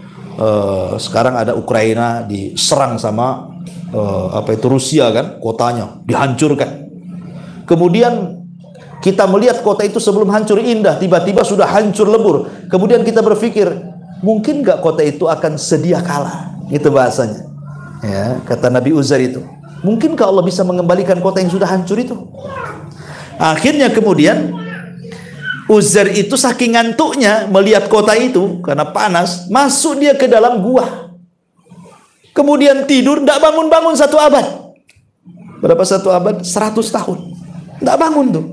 sekarang ada Ukraina diserang sama Rusia kan, kotanya dihancurkan. Kemudian kita melihat kota itu sebelum hancur indah, tiba-tiba sudah hancur lebur. Kemudian kita berpikir, mungkin nggak kota itu akan sedia kalah? Itu bahasanya. Ya, kata Nabi Uzair itu. Mungkinkah Allah bisa mengembalikan kota yang sudah hancur itu? Akhirnya kemudian Uzair itu saking ngantuknya melihat kota itu karena panas, masuk dia ke dalam gua. Kemudian tidur, tidak bangun-bangun 1 abad. Berapa 1 abad? 100 tahun. Tidak bangun tuh.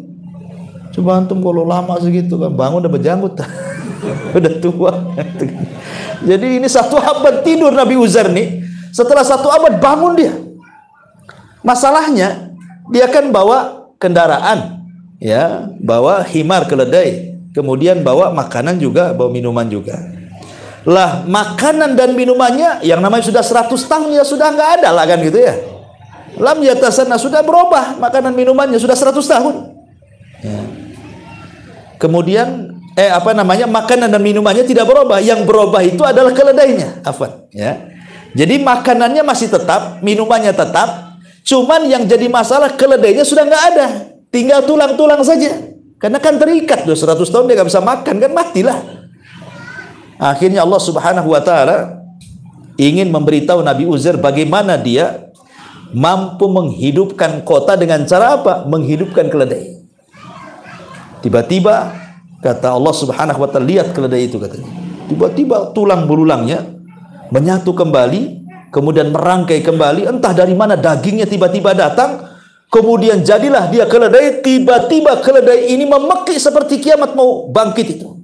Coba antum kalau lama segitu kan bangun udah berjanggut. Udah tua. Jadi ini 1 abad tidur Nabi Uzair nih. Setelah 1 abad bangun dia. Masalahnya dia kan bawa kendaraan, ya, bawa himar keledai, kemudian bawa makanan juga, bawa minuman juga. Lah makanan dan minumannya yang namanya sudah 100 tahun ya sudah nggak ada lah kan gitu ya. Lam yatasana, sudah berubah makanan minumannya sudah 100 tahun. Ya. Kemudian makanan dan minumannya tidak berubah, yang berubah itu adalah keledainya. Afwan, ya. Jadi makanannya masih tetap, minumannya tetap, cuman yang jadi masalah keledainya sudah nggak ada, tinggal tulang-tulang saja. Karena kan terikat, 100 tahun dia nggak bisa makan, kan matilah. Akhirnya Allah Subhanahu wa Ta'ala ingin memberitahu Nabi Uzair bagaimana dia mampu menghidupkan kota dengan cara apa? Menghidupkan keledai. Tiba-tiba kata Allah Subhanahu wa Ta'ala, lihat keledai itu katanya. Tiba-tiba tulang belulangnya menyatu kembali, kemudian merangkai kembali, entah dari mana dagingnya tiba-tiba datang, kemudian jadilah dia keledai. Tiba-tiba keledai ini memekik seperti kiamat mau bangkit itu.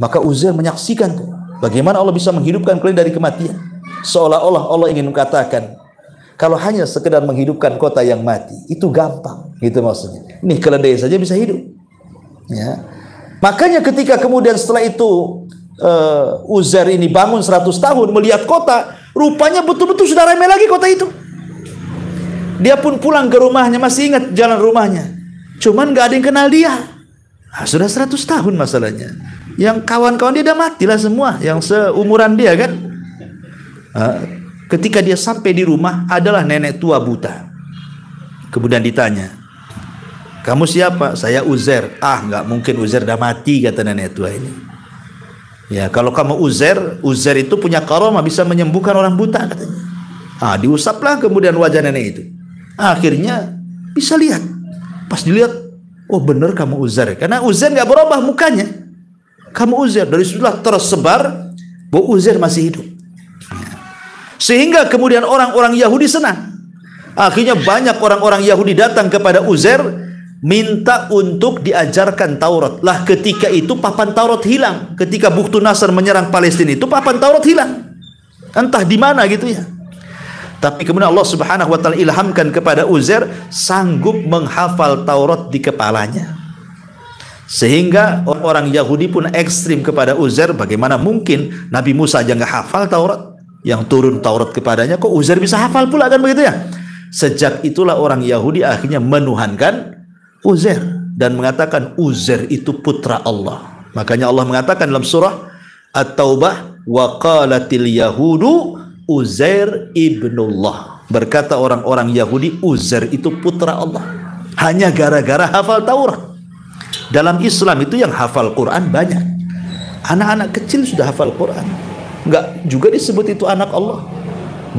Maka Uzair menyaksikan tuh, bagaimana Allah bisa menghidupkan keledai dari kematian. Seolah-olah Allah ingin mengatakan, kalau hanya sekedar menghidupkan kota yang mati itu gampang, gitu maksudnya. Nih keledai saja bisa hidup. Ya. Makanya ketika kemudian setelah itu Uzair ini bangun 100 tahun melihat kota, rupanya betul-betul sudah ramai lagi kota itu. Dia pun pulang ke rumahnya, masih ingat jalan rumahnya, cuman gak ada yang kenal dia. Sudah 100 tahun masalahnya. Yang kawan-kawan dia udah matilah semua, yang seumuran dia kan. Ketika dia sampai di rumah, adalah nenek tua buta. Kemudian ditanya, kamu siapa? Saya Uzair. Nggak mungkin, Uzair udah mati, kata nenek tua ini. Ya, kalau kamu Uzair itu punya karamah, bisa menyembuhkan orang buta katanya. Diusaplah kemudian wajah nenek itu. Akhirnya bisa lihat. Pas dilihat, oh benar kamu Uzair. Karena Uzair nggak berubah mukanya. Kamu Uzair. Dari situlah tersebar bahwa Uzair masih hidup. Sehingga kemudian orang-orang Yahudi senang. Akhirnya banyak orang-orang Yahudi datang kepada Uzair, minta untuk diajarkan Taurat. Lah ketika itu papan Taurat hilang. Ketika Buktu Nasr menyerang Palestina itu papan Taurat hilang. Entah di mana gitu ya. Tapi kemudian Allah Subhanahu wa Ta'ala ilhamkan kepada Uzair sanggup menghafal Taurat di kepalanya. Sehingga orang Yahudi pun ekstrim kepada Uzair. Bagaimana mungkin Nabi Musa aja nggak hafal Taurat, yang turun Taurat kepadanya, kok Uzair bisa hafal pula, kan begitu ya. Sejak itulah orang Yahudi akhirnya menuhankan Uzair dan mengatakan Uzair itu putra Allah. Makanya Allah mengatakan dalam surah At-Taubah, wa qalatil yahudu Uzair ibnullah. Berkata orang-orang Yahudi Uzair itu putra Allah. Hanya gara-gara hafal Taurat. Dalam Islam itu yang hafal Quran banyak. Anak-anak kecil sudah hafal Quran. Enggak juga disebut itu anak Allah.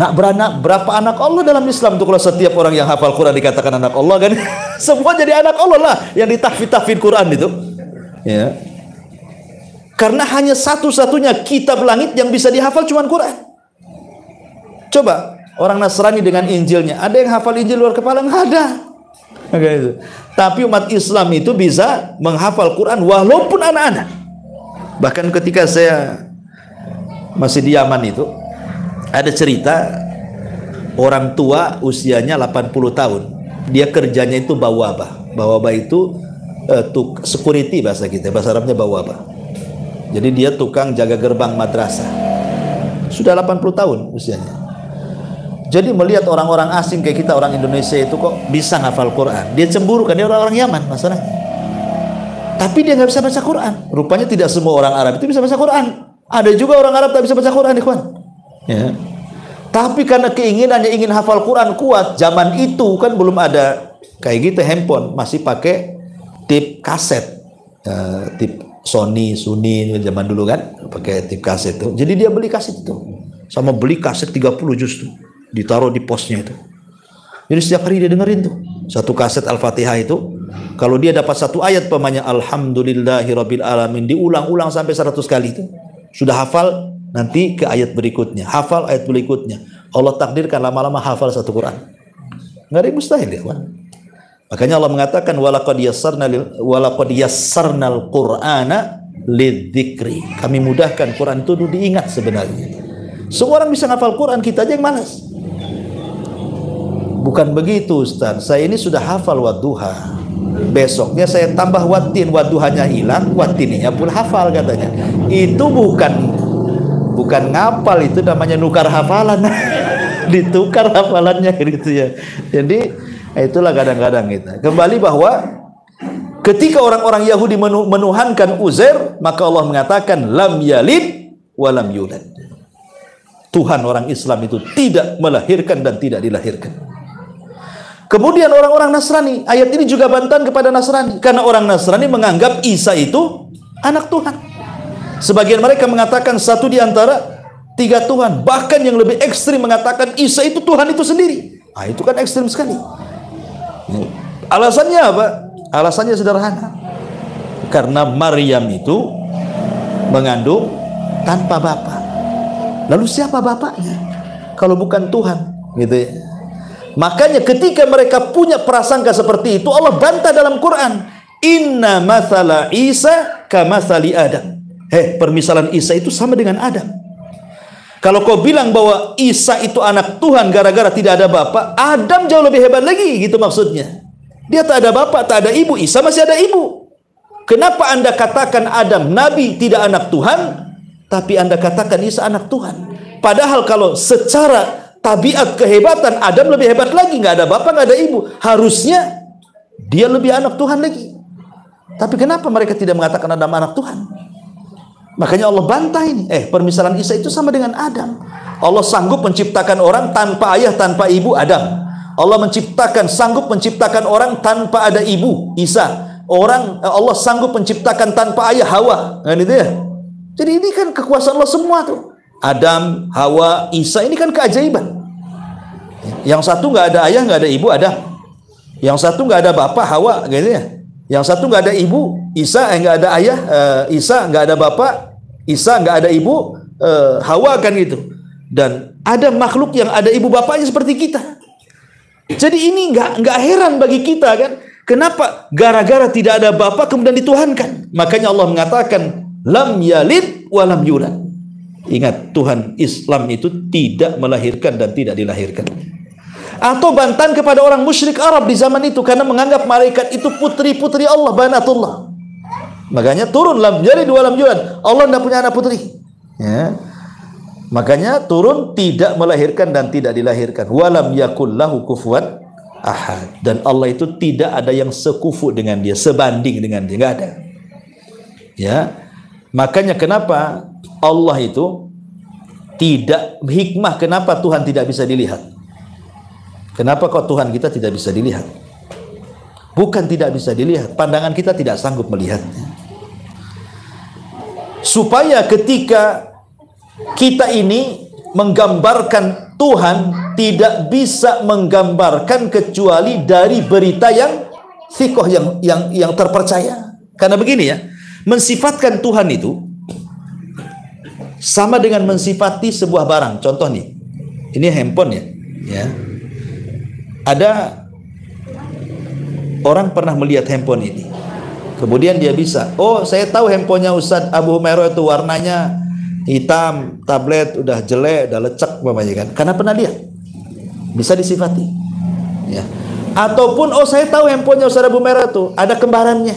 Nak beranak, berapa anak Allah dalam Islam tuh? Kalau setiap orang yang hafal Quran dikatakan anak Allah kan? Semua jadi anak Allah lah yang ditahfidz Quran itu. Ya. Karena hanya satu-satunya kitab langit yang bisa dihafal cuma Quran. Coba orang Nasrani dengan Injilnya, ada yang hafal Injil luar kepala? Nggak ada. Gitu. Tapi umat Islam itu bisa menghafal Quran walaupun anak-anak. Bahkan ketika saya masih di Yaman itu, ada cerita orang tua usianya 80 tahun. Dia kerjanya itu bawabah. Bawabah itu security bahasa kita, bahasa Arabnya bawabah. Jadi dia tukang jaga gerbang madrasah. Sudah 80 tahun usianya. Jadi melihat orang-orang asing kayak kita orang Indonesia itu kok bisa ngafal Quran, dia cemburu kan, dia orang-orang Yaman masalahnya. Tapi dia nggak bisa baca Quran. Rupanya tidak semua orang Arab itu bisa baca Quran. Ada juga orang Arab tak bisa baca Quran, ikhwan. Ya. Tapi karena keinginannya ingin hafal Quran kuat, zaman itu kan belum ada kayak gitu handphone, masih pakai tip kaset, tip Sony zaman dulu kan, pakai tip kaset itu. Jadi dia beli kaset itu, sama beli kaset 30 juz tuh, ditaruh di posnya itu. Jadi setiap hari dia dengerin tuh satu kaset Al-Fatihah itu. Kalau dia dapat satu ayat pemanya Alhamdulillahirabbil alamin, diulang-ulang sampai 100 kali itu. Sudah hafal, nanti ke ayat berikutnya, hafal ayat berikutnya. Allah takdirkan lama-lama hafal satu Quran. Enggak ada yang mustahil ya, kawan. Makanya Allah mengatakan walaqad yassarnal Qur'ana lidzikri. Kami mudahkan Quran itu diingat sebenarnya. Semua orang bisa hafal Quran, kita aja yang malas. Bukan begitu Ustaz, saya ini sudah hafal wadduha, besoknya saya tambah watin, wadduhanya hilang, watininya pun hafal katanya. Itu bukan ngapal, itu namanya nukar hafalan. Ditukar hafalannya gitu ya. Jadi itulah kadang-kadang kita kembali bahwa ketika orang-orang Yahudi menuhankan Uzair, maka Allah mengatakan lam yalid wa lam yulad. Tuhan orang Islam itu tidak melahirkan dan tidak dilahirkan. Kemudian orang-orang Nasrani, ayat ini juga bantahan kepada Nasrani, karena orang Nasrani menganggap Isa itu anak Tuhan. Sebagian mereka mengatakan satu di antara 3 Tuhan, bahkan yang lebih ekstrim mengatakan Isa itu Tuhan itu sendiri. Ah, itu kan ekstrim sekali. Alasannya apa? Alasannya sederhana. Karena Maryam itu mengandung tanpa bapak. Lalu siapa bapaknya kalau bukan Tuhan, gitu ya. Makanya ketika mereka punya prasangka seperti itu, Allah bantah dalam Quran, inna mathala Isa kamathali Adam. Permisalan Isa itu sama dengan Adam. Kalau kau bilang bahwa Isa itu anak Tuhan gara-gara tidak ada bapak, Adam jauh lebih hebat lagi, gitu maksudnya. Dia tak ada bapak, tak ada ibu, Isa masih ada ibu. Kenapa Anda katakan Adam nabi tidak anak Tuhan, tapi Anda katakan Isa anak Tuhan? Padahal kalau secara tabiat kehebatan, Adam lebih hebat lagi, nggak ada bapak, nggak ada ibu. Harusnya dia lebih anak Tuhan lagi. Tapi kenapa mereka tidak mengatakan Adam anak Tuhan? Makanya Allah bantah ini. Permisalan Isa itu sama dengan Adam. Allah sanggup menciptakan orang tanpa ayah, tanpa ibu, Adam. Allah sanggup menciptakan orang tanpa ada ibu, Isa. Allah sanggup menciptakan tanpa ayah, Hawa. Kan itu ya. Jadi ini kan kekuasaan Allah semua tuh. Adam, Hawa, Isa, ini kan keajaiban. Yang satu nggak ada ayah, nggak ada ibu, Adam. Yang satu nggak ada bapak, Hawa, gitu ya. Yang satu nggak ada ibu, Isa, nggak ada ayah, Isa nggak ada bapak, Isa nggak ada ibu, Hawa, kan gitu. Dan ada makhluk yang ada ibu bapaknya seperti kita. Jadi ini nggak heran bagi kita kan? Kenapa gara-gara tidak ada bapak kemudian dituhankan? Makanya Allah mengatakan lam yalid wa lam yulad. Ingat, Tuhan Islam itu tidak melahirkan dan tidak dilahirkan. Atau bantahan kepada orang musyrik Arab di zaman itu, karena menganggap malaikat itu putri-putri Allah, banatullah. Makanya turun lam yalid wa lam yulad. Allah tidak punya anak putri. Ya. Makanya turun tidak melahirkan dan tidak dilahirkan. Walam yakul lahu kufuwan ahad. Dan Allah itu tidak ada yang sekufu dengan dia, sebanding dengan dia, nggak ada. Ya. Makanya kenapa Allah itu tidak, hikmah kenapa Tuhan tidak bisa dilihat? Kenapa kok Tuhan kita tidak bisa dilihat? Bukan tidak bisa dilihat, pandangan kita tidak sanggup melihatnya. Supaya ketika kita ini menggambarkan Tuhan, tidak bisa menggambarkan kecuali dari berita yang thiqah, yang terpercaya. Karena begini ya, mensifatkan Tuhan itu sama dengan mensifati sebuah barang. Contoh nih, ini handphone ya. Ada orang pernah melihat handphone ini, kemudian dia bisa, oh saya tahu handphonenya Ustadz Abu Humairah itu warnanya hitam, tablet udah jelek, udah lecek namanya kan, karena pernah lihat, bisa disifati. Ya. Ataupun oh saya tahu handphonenya Ustadz Abu Humairah itu ada kembarannya,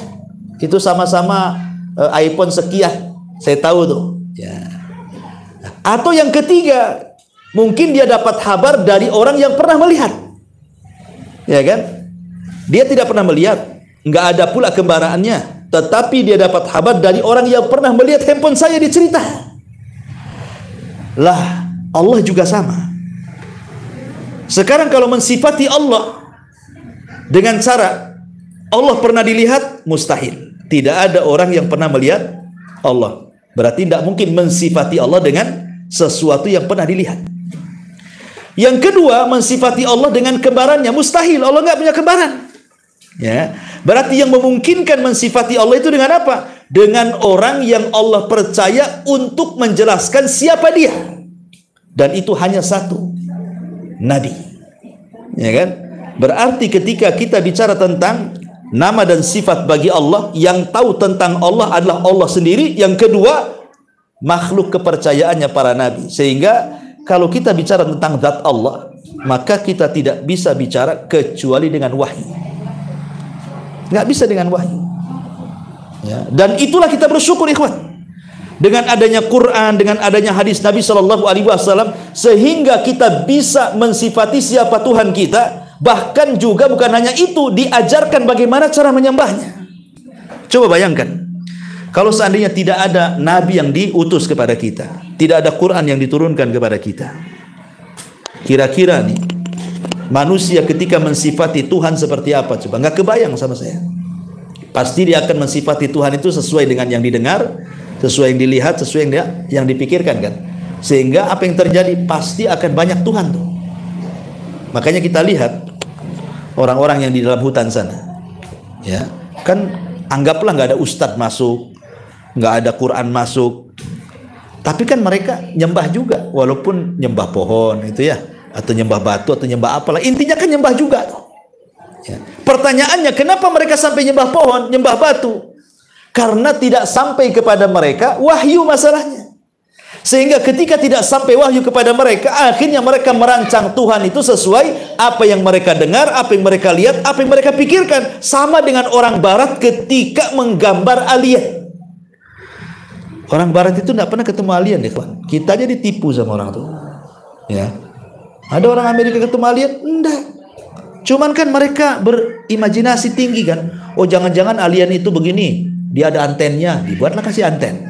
itu sama-sama iPhone sekian, saya tahu tuh. Ya. Atau yang ketiga, Mungkin dia dapat kabar dari orang yang pernah melihat. Ya kan? Dia tidak pernah melihat, nggak ada pula kembarannya, tetapi dia dapat kabar dari orang yang pernah melihat handphone saya dicerita. Lah, Allah juga sama. Sekarang kalau mensifati Allah dengan cara Allah pernah dilihat, mustahil. Tidak ada orang yang pernah melihat Allah. Berarti tidak mungkin mensifati Allah dengan sesuatu yang pernah dilihat. Yang kedua, mensifati Allah dengan kembarannya, mustahil. Allah nggak punya kembaran. Ya, berarti yang memungkinkan mensifati Allah itu dengan apa? Dengan orang yang Allah percaya untuk menjelaskan siapa dia. Dan itu hanya satu, Nabi. Ya kan? Berarti ketika kita bicara tentang nama dan sifat bagi Allah, yang tahu tentang Allah adalah Allah sendiri. Yang kedua, makhluk kepercayaannya para nabi. Sehingga kalau kita bicara tentang zat Allah, maka kita tidak bisa bicara kecuali dengan wahyu. Nggak bisa dengan wahyu. Ya. Dan itulah kita bersyukur, ikhwan, dengan adanya Quran, dengan adanya hadis Nabi Shallallahu Alaihi Wasallam, sehingga kita bisa mensifati siapa Tuhan kita. Bahkan juga bukan hanya itu, diajarkan bagaimana cara menyembahnya. Coba bayangkan, kalau seandainya tidak ada Nabi yang diutus kepada kita, tidak ada Quran yang diturunkan kepada kita, kira-kira nih manusia ketika mensifati Tuhan seperti apa? Coba, nggak kebayang sama saya. Pasti dia akan mensifati Tuhan itu sesuai dengan yang didengar, sesuai yang dilihat, sesuai yang dipikirkan kan. Sehingga apa yang terjadi pasti akan banyak Tuhan tuh. Makanya kita lihat orang-orang yang di dalam hutan sana, ya kan, anggaplah nggak ada ustadz masuk, nggak ada Quran masuk, tapi kan mereka nyembah juga, walaupun nyembah pohon itu ya, atau nyembah batu atau nyembah apalah, intinya kan nyembah juga tuh. Ya. Pertanyaannya, kenapa mereka sampai nyembah pohon, nyembah batu? Karena tidak sampai kepada mereka wahyu masalahnya. Sehingga ketika tidak sampai wahyu kepada mereka, akhirnya mereka merancang Tuhan itu sesuai apa yang mereka dengar, apa yang mereka lihat, apa yang mereka pikirkan. Sama dengan orang barat ketika menggambar alien. Orang barat itu tidak pernah ketemu alien, ya kawan. Kita aja ditipu sama orang tuh. Ya. Ada orang Amerika ketemu alien? Enggak. Cuman kan mereka berimajinasi tinggi kan. Oh, jangan-jangan alien itu begini, dia ada antennya, dibuatlah kasih anten.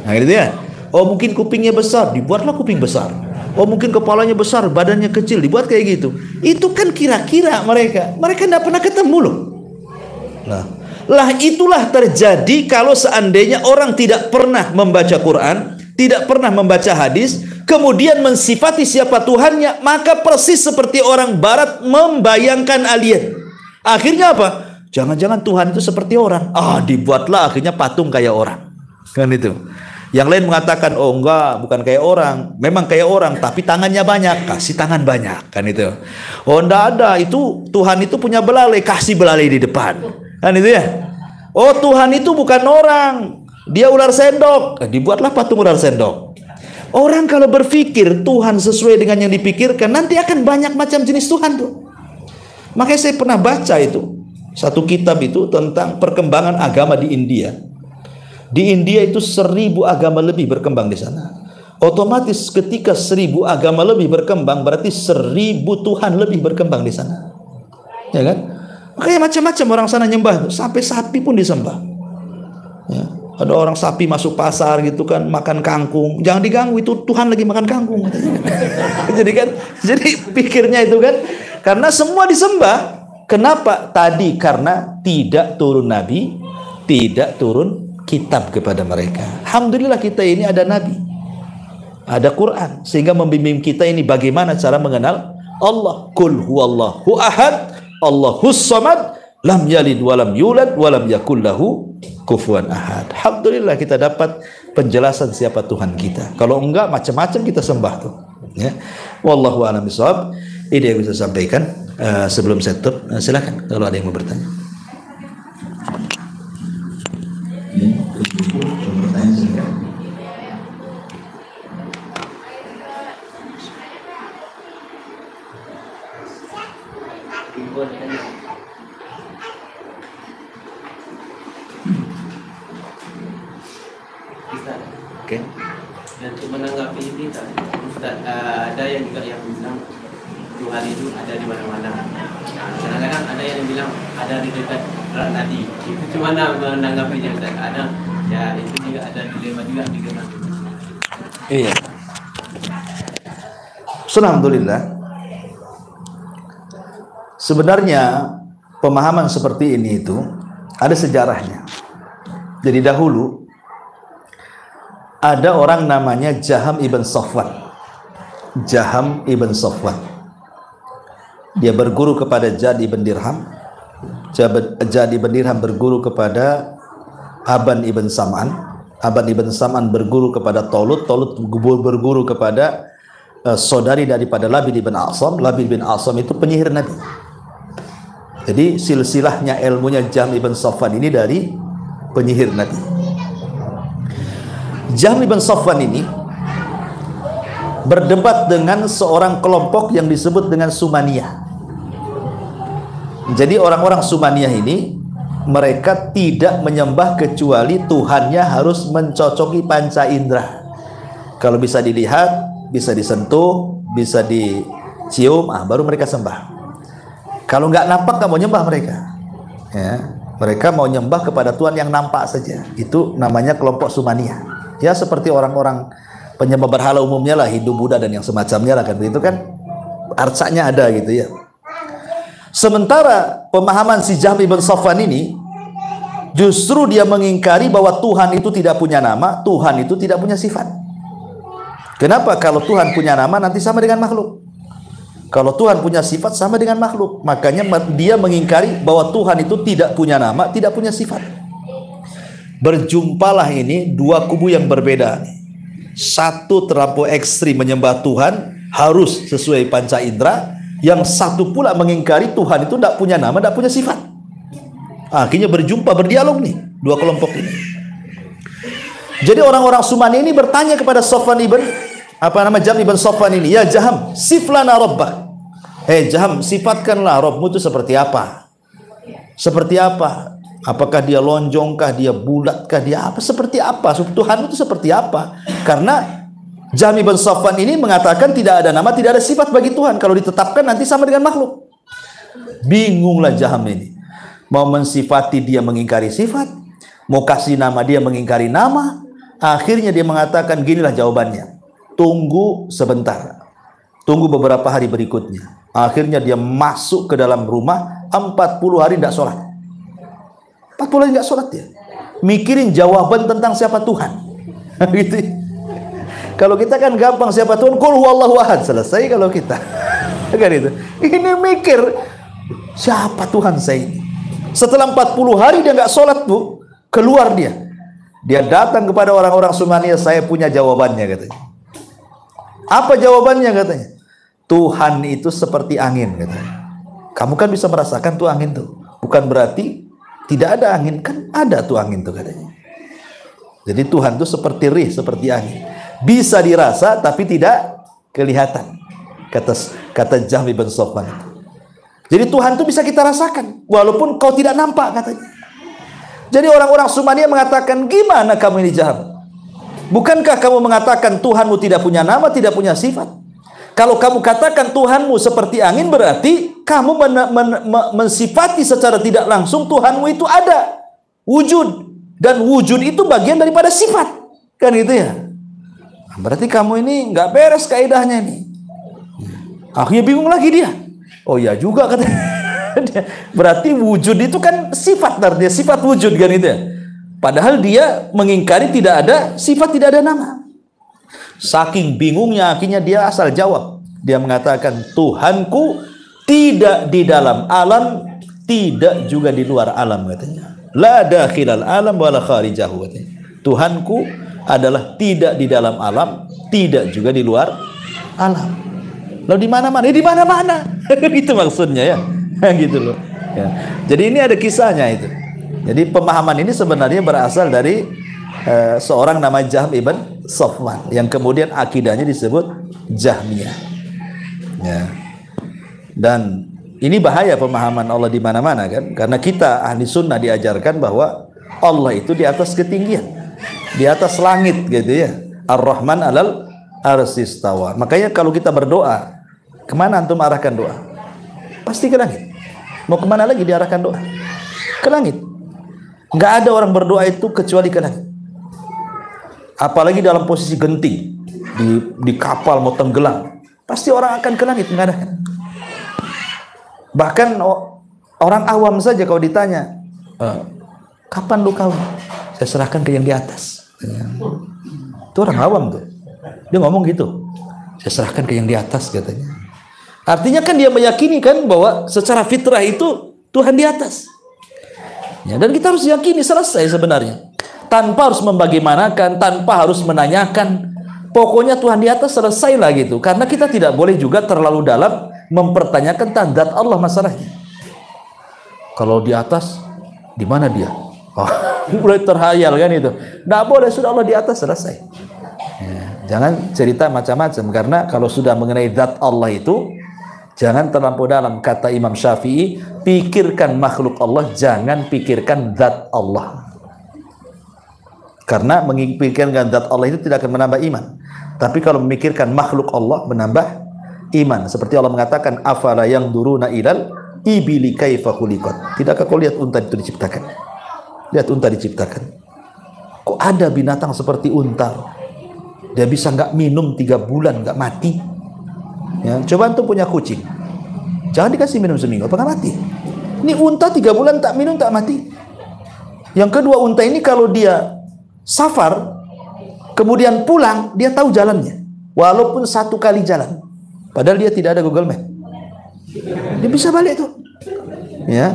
Nah gitu ya. Oh, mungkin kupingnya besar, dibuatlah kuping besar. Oh, mungkin kepalanya besar, badannya kecil, dibuat kayak gitu. Itu kan kira-kira mereka tidak pernah ketemu loh. Lah itulah terjadi kalau seandainya orang tidak pernah membaca Quran, tidak pernah membaca hadis, kemudian mensifati siapa Tuhannya, maka persis seperti orang barat membayangkan alien. Akhirnya apa? Jangan-jangan Tuhan itu seperti orang. Dibuatlah akhirnya patung kayak orang. Kan itu. Yang lain mengatakan, oh enggak, bukan kayak orang. Memang kayak orang, tapi tangannya banyak. Kasih tangan banyak. Kan itu. Oh enggak ada, itu Tuhan itu punya belalai. Kasih belalai di depan. Kan itu ya. Oh, Tuhan itu bukan orang, dia ular sendok. Dibuatlah patung ular sendok. Orang kalau berpikir Tuhan sesuai dengan yang dipikirkan, nanti akan banyak macam jenis Tuhan tuh. Makanya saya pernah baca itu satu kitab itu tentang perkembangan agama di India. Di India itu 1000 agama lebih berkembang di sana. Otomatis ketika 1000 agama lebih berkembang, berarti 1000 Tuhan lebih berkembang di sana. Ya kan? Makanya macam-macam orang sana nyembah, sampai sapi pun disembah. Ya. Ada orang sapi masuk pasar gitu kan, makan kangkung. Jangan diganggu, itu Tuhan lagi makan kangkung. Jadi pikirnya itu kan, karena semua disembah. Kenapa? Tadi karena tidak turun nabi, tidak turun kitab kepada mereka. Alhamdulillah kita ini ada nabi, ada Quran, sehingga membimbing kita ini bagaimana cara mengenal Allah. Qul huwallahu ahad, Allahus samad, lam yalid walam yulad walam yakul lahu kufuwan ahad. Alhamdulillah kita dapat penjelasan siapa Tuhan kita. Kalau enggak macam-macam kita sembah tuh. Ya. Wallahu a'lam bishawab. Ini yang bisa sampaikan sebelum saya tutup. Silakan kalau ada yang mau bertanya. Oke. Dan untuk menanggapi ini tadi, Ustaz, ada yang juga yang bilang Tuhan itu ada di mana-mana. Nah, kadang-kadang ada yang bilang ada di dekat berat nadi. Itu gimana menanggapinya, Ustaz? Ada, ya itu juga ada dilema juga di dalam. Iya. Alhamdulillah. Sebenarnya pemahaman seperti ini itu ada sejarahnya. Jadi dahulu ada orang namanya Jaham ibn Safwan. Jaham ibn Safwan. Dia berguru kepada Jad ibn Dirham. Jad ibn Dirham berguru kepada Aban ibn Sam'an. Aban ibn Sam'an berguru kepada Talut. Talut berguru kepada saudari daripada Labid ibn A'sam. Labid bin A'sam itu penyihir Nabi. Jadi silsilahnya ilmunya Jahm ibn Safwan ini dari penyihir Nabi. Jahm ibn Safwan ini berdebat dengan seorang kelompok yang disebut dengan Sumaniyah. Jadi orang-orang Sumaniyah ini mereka tidak menyembah kecuali Tuhannya harus mencocoki panca indera. Kalau bisa dilihat, bisa disentuh, bisa dicium, baru mereka sembah. Kalau nggak nampak, nggak mau nyembah mereka. Ya, mereka mau nyembah kepada Tuhan yang nampak saja. Itu namanya kelompok Sumaniyah. Ya seperti orang-orang penyembah berhala umumnya lah, Hindu, Buddha dan yang semacamnya lah kan. Itu kan arcanya ada gitu ya. Sementara pemahaman si Jahm ibn Safwan ini justru dia mengingkari bahwa Tuhan itu tidak punya nama, Tuhan itu tidak punya sifat. Kenapa? Kalau Tuhan punya nama nanti sama dengan makhluk. Kalau Tuhan punya sifat sama dengan makhluk. Makanya dia mengingkari bahwa Tuhan itu tidak punya nama, tidak punya sifat. Berjumpalah ini dua kubu yang berbeda. Satu terlampau ekstrim menyembah Tuhan harus sesuai panca indera. Yang satu pula mengingkari Tuhan itu tidak punya nama, tidak punya sifat. Akhirnya berjumpa, berdialog nih dua kelompok ini. Jadi orang-orang Sumani ini bertanya kepada Safwan ibn Jahm ibn Safwan ini, ya Jahm, siflana rabbak. Jahm, sifatkanlah Rabbmu itu seperti apa? Seperti apa? Apakah dia lonjongkah, dia bulatkah, dia apa? Seperti apa? Tuhan itu seperti apa? Karena Jahm ibn Safwan ini mengatakan tidak ada nama, tidak ada sifat bagi Tuhan. Kalau ditetapkan nanti sama dengan makhluk. Bingunglah Jahm ini. Mau mensifati dia mengingkari sifat, mau kasih nama dia mengingkari nama. Akhirnya dia mengatakan ginilah jawabannya. Tunggu sebentar. Tunggu beberapa hari berikutnya. Akhirnya dia masuk ke dalam rumah 40 hari tidak sholat. 40 hari tidak sholat dia. Mikirin jawaban tentang siapa Tuhan. Gitu. Kalau kita kan gampang siapa Tuhan, qul huwallahu ahad, selesai kalau kita. Kan itu. Ini mikir siapa Tuhan saya ini. Setelah 40 hari dia nggak sholat, Bu, keluar dia. Dia datang kepada orang-orang Sumaniyah, saya punya jawabannya katanya. Apa jawabannya katanya? Tuhan itu seperti angin katanya. Kamu kan bisa merasakan tuh angin tuh. Bukan berarti tidak ada angin, kan ada tuh angin tuh katanya. Jadi Tuhan itu seperti rih, seperti angin. Bisa dirasa tapi tidak kelihatan. Kata Jahm ibn Safwan itu. Jadi Tuhan itu bisa kita rasakan walaupun kau tidak nampak katanya. Jadi orang-orang Sumaniyah mengatakan, gimana kamu ini Jahm? Bukankah kamu mengatakan Tuhanmu tidak punya nama, tidak punya sifat? Kalau kamu katakan Tuhanmu seperti angin, berarti kamu mensifati secara tidak langsung Tuhanmu itu ada wujud, dan wujud itu bagian daripada sifat, kan gitu ya? Berarti kamu ini nggak beres kaidahnya ini. Akhirnya bingung lagi dia. Oh ya juga katanya. Berarti wujud itu kan sifat, artinya sifat wujud kan itu ya. Padahal dia mengingkari tidak ada sifat, tidak ada nama. Saking bingungnya akhirnya dia asal jawab. Dia mengatakan Tuhanku tidak di dalam alam, tidak juga di luar alam katanya. La dakhilal alam wala kharijahu katanya. Tuhanku adalah tidak di dalam alam, tidak juga di luar alam. Lalu di mana-mana? Di mana-mana. Itu maksudnya ya. Gitu loh. Ya. Jadi ini ada kisahnya itu. Jadi pemahaman ini sebenarnya berasal dari seorang nama Jahm ibn Safwan yang kemudian akidahnya disebut Jahmiyah. Ya. Dan ini bahaya pemahaman Allah di mana-mana kan? Karena kita ahli sunnah diajarkan bahwa Allah itu di atas ketinggian, di atas langit gitu ya. Ar-Rahman 'alal arsy istawa. Makanya kalau kita berdoa, kemana antum arahkan doa? Pasti ke langit. Mau kemana lagi diarahkan doa? Ke langit. Nggak ada orang berdoa itu kecuali ke langit. Apalagi dalam posisi genting, di kapal mau tenggelam, pasti orang akan ke langit mengadakan. Bahkan orang awam saja kalau ditanya, kapan lu kawin? Saya serahkan ke yang di atas. Itu orang awam tuh. Dia ngomong gitu. Saya serahkan ke yang di atas katanya. Artinya kan dia meyakini kan bahwa secara fitrah itu Tuhan di atas. Ya, dan kita harus yakini selesai sebenarnya. Tanpa harus membagaimanakan, tanpa harus menanyakan. Pokoknya Tuhan di atas, selesailah gitu. Karena kita tidak boleh juga terlalu dalam mempertanyakan tentang Allah masalahnya. Kalau di atas, di mana dia? Oh, mulai terhayal kan itu. Nggak boleh, sudah Allah di atas, selesai. Ya, jangan cerita macam-macam, karena kalau sudah mengenai zat Allah itu, jangan terlampau dalam. Kata Imam Syafi'i, pikirkan makhluk Allah, jangan pikirkan zat Allah. Karena memikirkan zat Allah itu tidak akan menambah iman. Tapi kalau memikirkan makhluk Allah, menambah iman. Seperti Allah mengatakan, afala yanzuruna ilal ibili kaifa khuliqat. Tidakkah kau lihat unta itu diciptakan? Lihat unta diciptakan. Kok ada binatang seperti unta? Dia bisa nggak minum 3 bulan nggak mati? Ya, coba antum punya kucing, jangan dikasih minum seminggu, apakah mati? Ini unta 3 bulan tak minum tak mati. Yang kedua, unta ini kalau dia safar kemudian pulang, dia tahu jalannya, walaupun 1 kali jalan, padahal dia tidak ada Google Map, dia bisa balik tuh. Ya,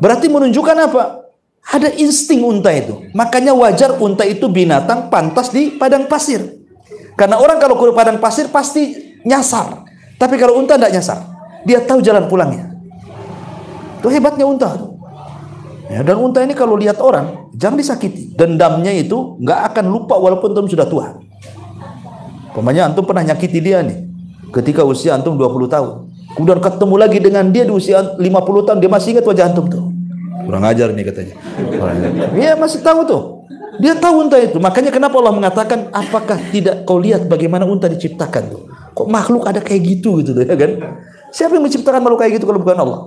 berarti menunjukkan apa? Ada insting unta itu. Makanya wajar unta itu binatang pantas di padang pasir. Karena orang kalau ke padang pasir pasti nyasar. Tapi kalau unta tidak nyasar, dia tahu jalan pulangnya. Itu hebatnya unta. Ya, dan unta ini kalau lihat orang, jangan disakiti. Dendamnya itu nggak akan lupa walaupun antum sudah tua. Pokoknya antum pernah nyakiti dia nih, ketika usia antum 20 tahun. Kemudian ketemu lagi dengan dia di usia 50 tahun, dia masih ingat wajah antum tuh. Kurang ajar nih katanya. Iya, masih tahu tuh. Dia tahu unta itu. Makanya kenapa Allah mengatakan, apakah tidak kau lihat bagaimana unta diciptakan tuh? Kok makhluk ada kayak gitu ya kan? Siapa yang menciptakan makhluk kayak gitu kalau bukan Allah?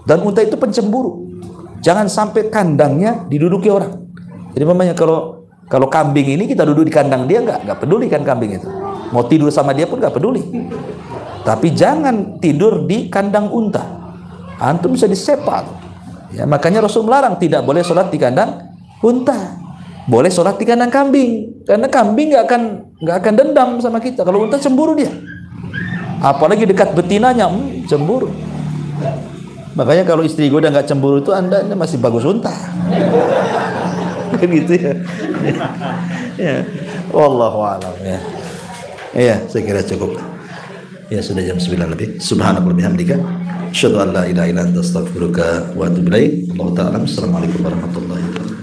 Dan unta itu pencemburu. Jangan sampai kandangnya diduduki orang. Jadi mamanya kalau kambing ini kita duduk di kandang dia, nggak peduli kan kambing itu. Mau tidur sama dia pun nggak peduli. Tapi jangan tidur di kandang unta. Antum bisa disepak. Ya, makanya Rasul melarang tidak boleh sholat di kandang unta. Boleh sholat di kandang kambing, karena kambing nggak akan dendam sama kita. Kalau unta cemburu dia, apalagi dekat betinanya, cemburu. Makanya kalau istri gue udah nggak cemburu itu, anda masih bagus unta. Kan gitu ya. Ya, wallahu a'lam ya. Iya, saya kira cukup. Ya, sudah jam 9 lebih. Subhanallah bihamdika, asyhadu an la ilaha illa anta astaghfiruka wa atubu ilaik. Allahu ta'ala. Assalamualaikum warahmatullahi wabarakatuh.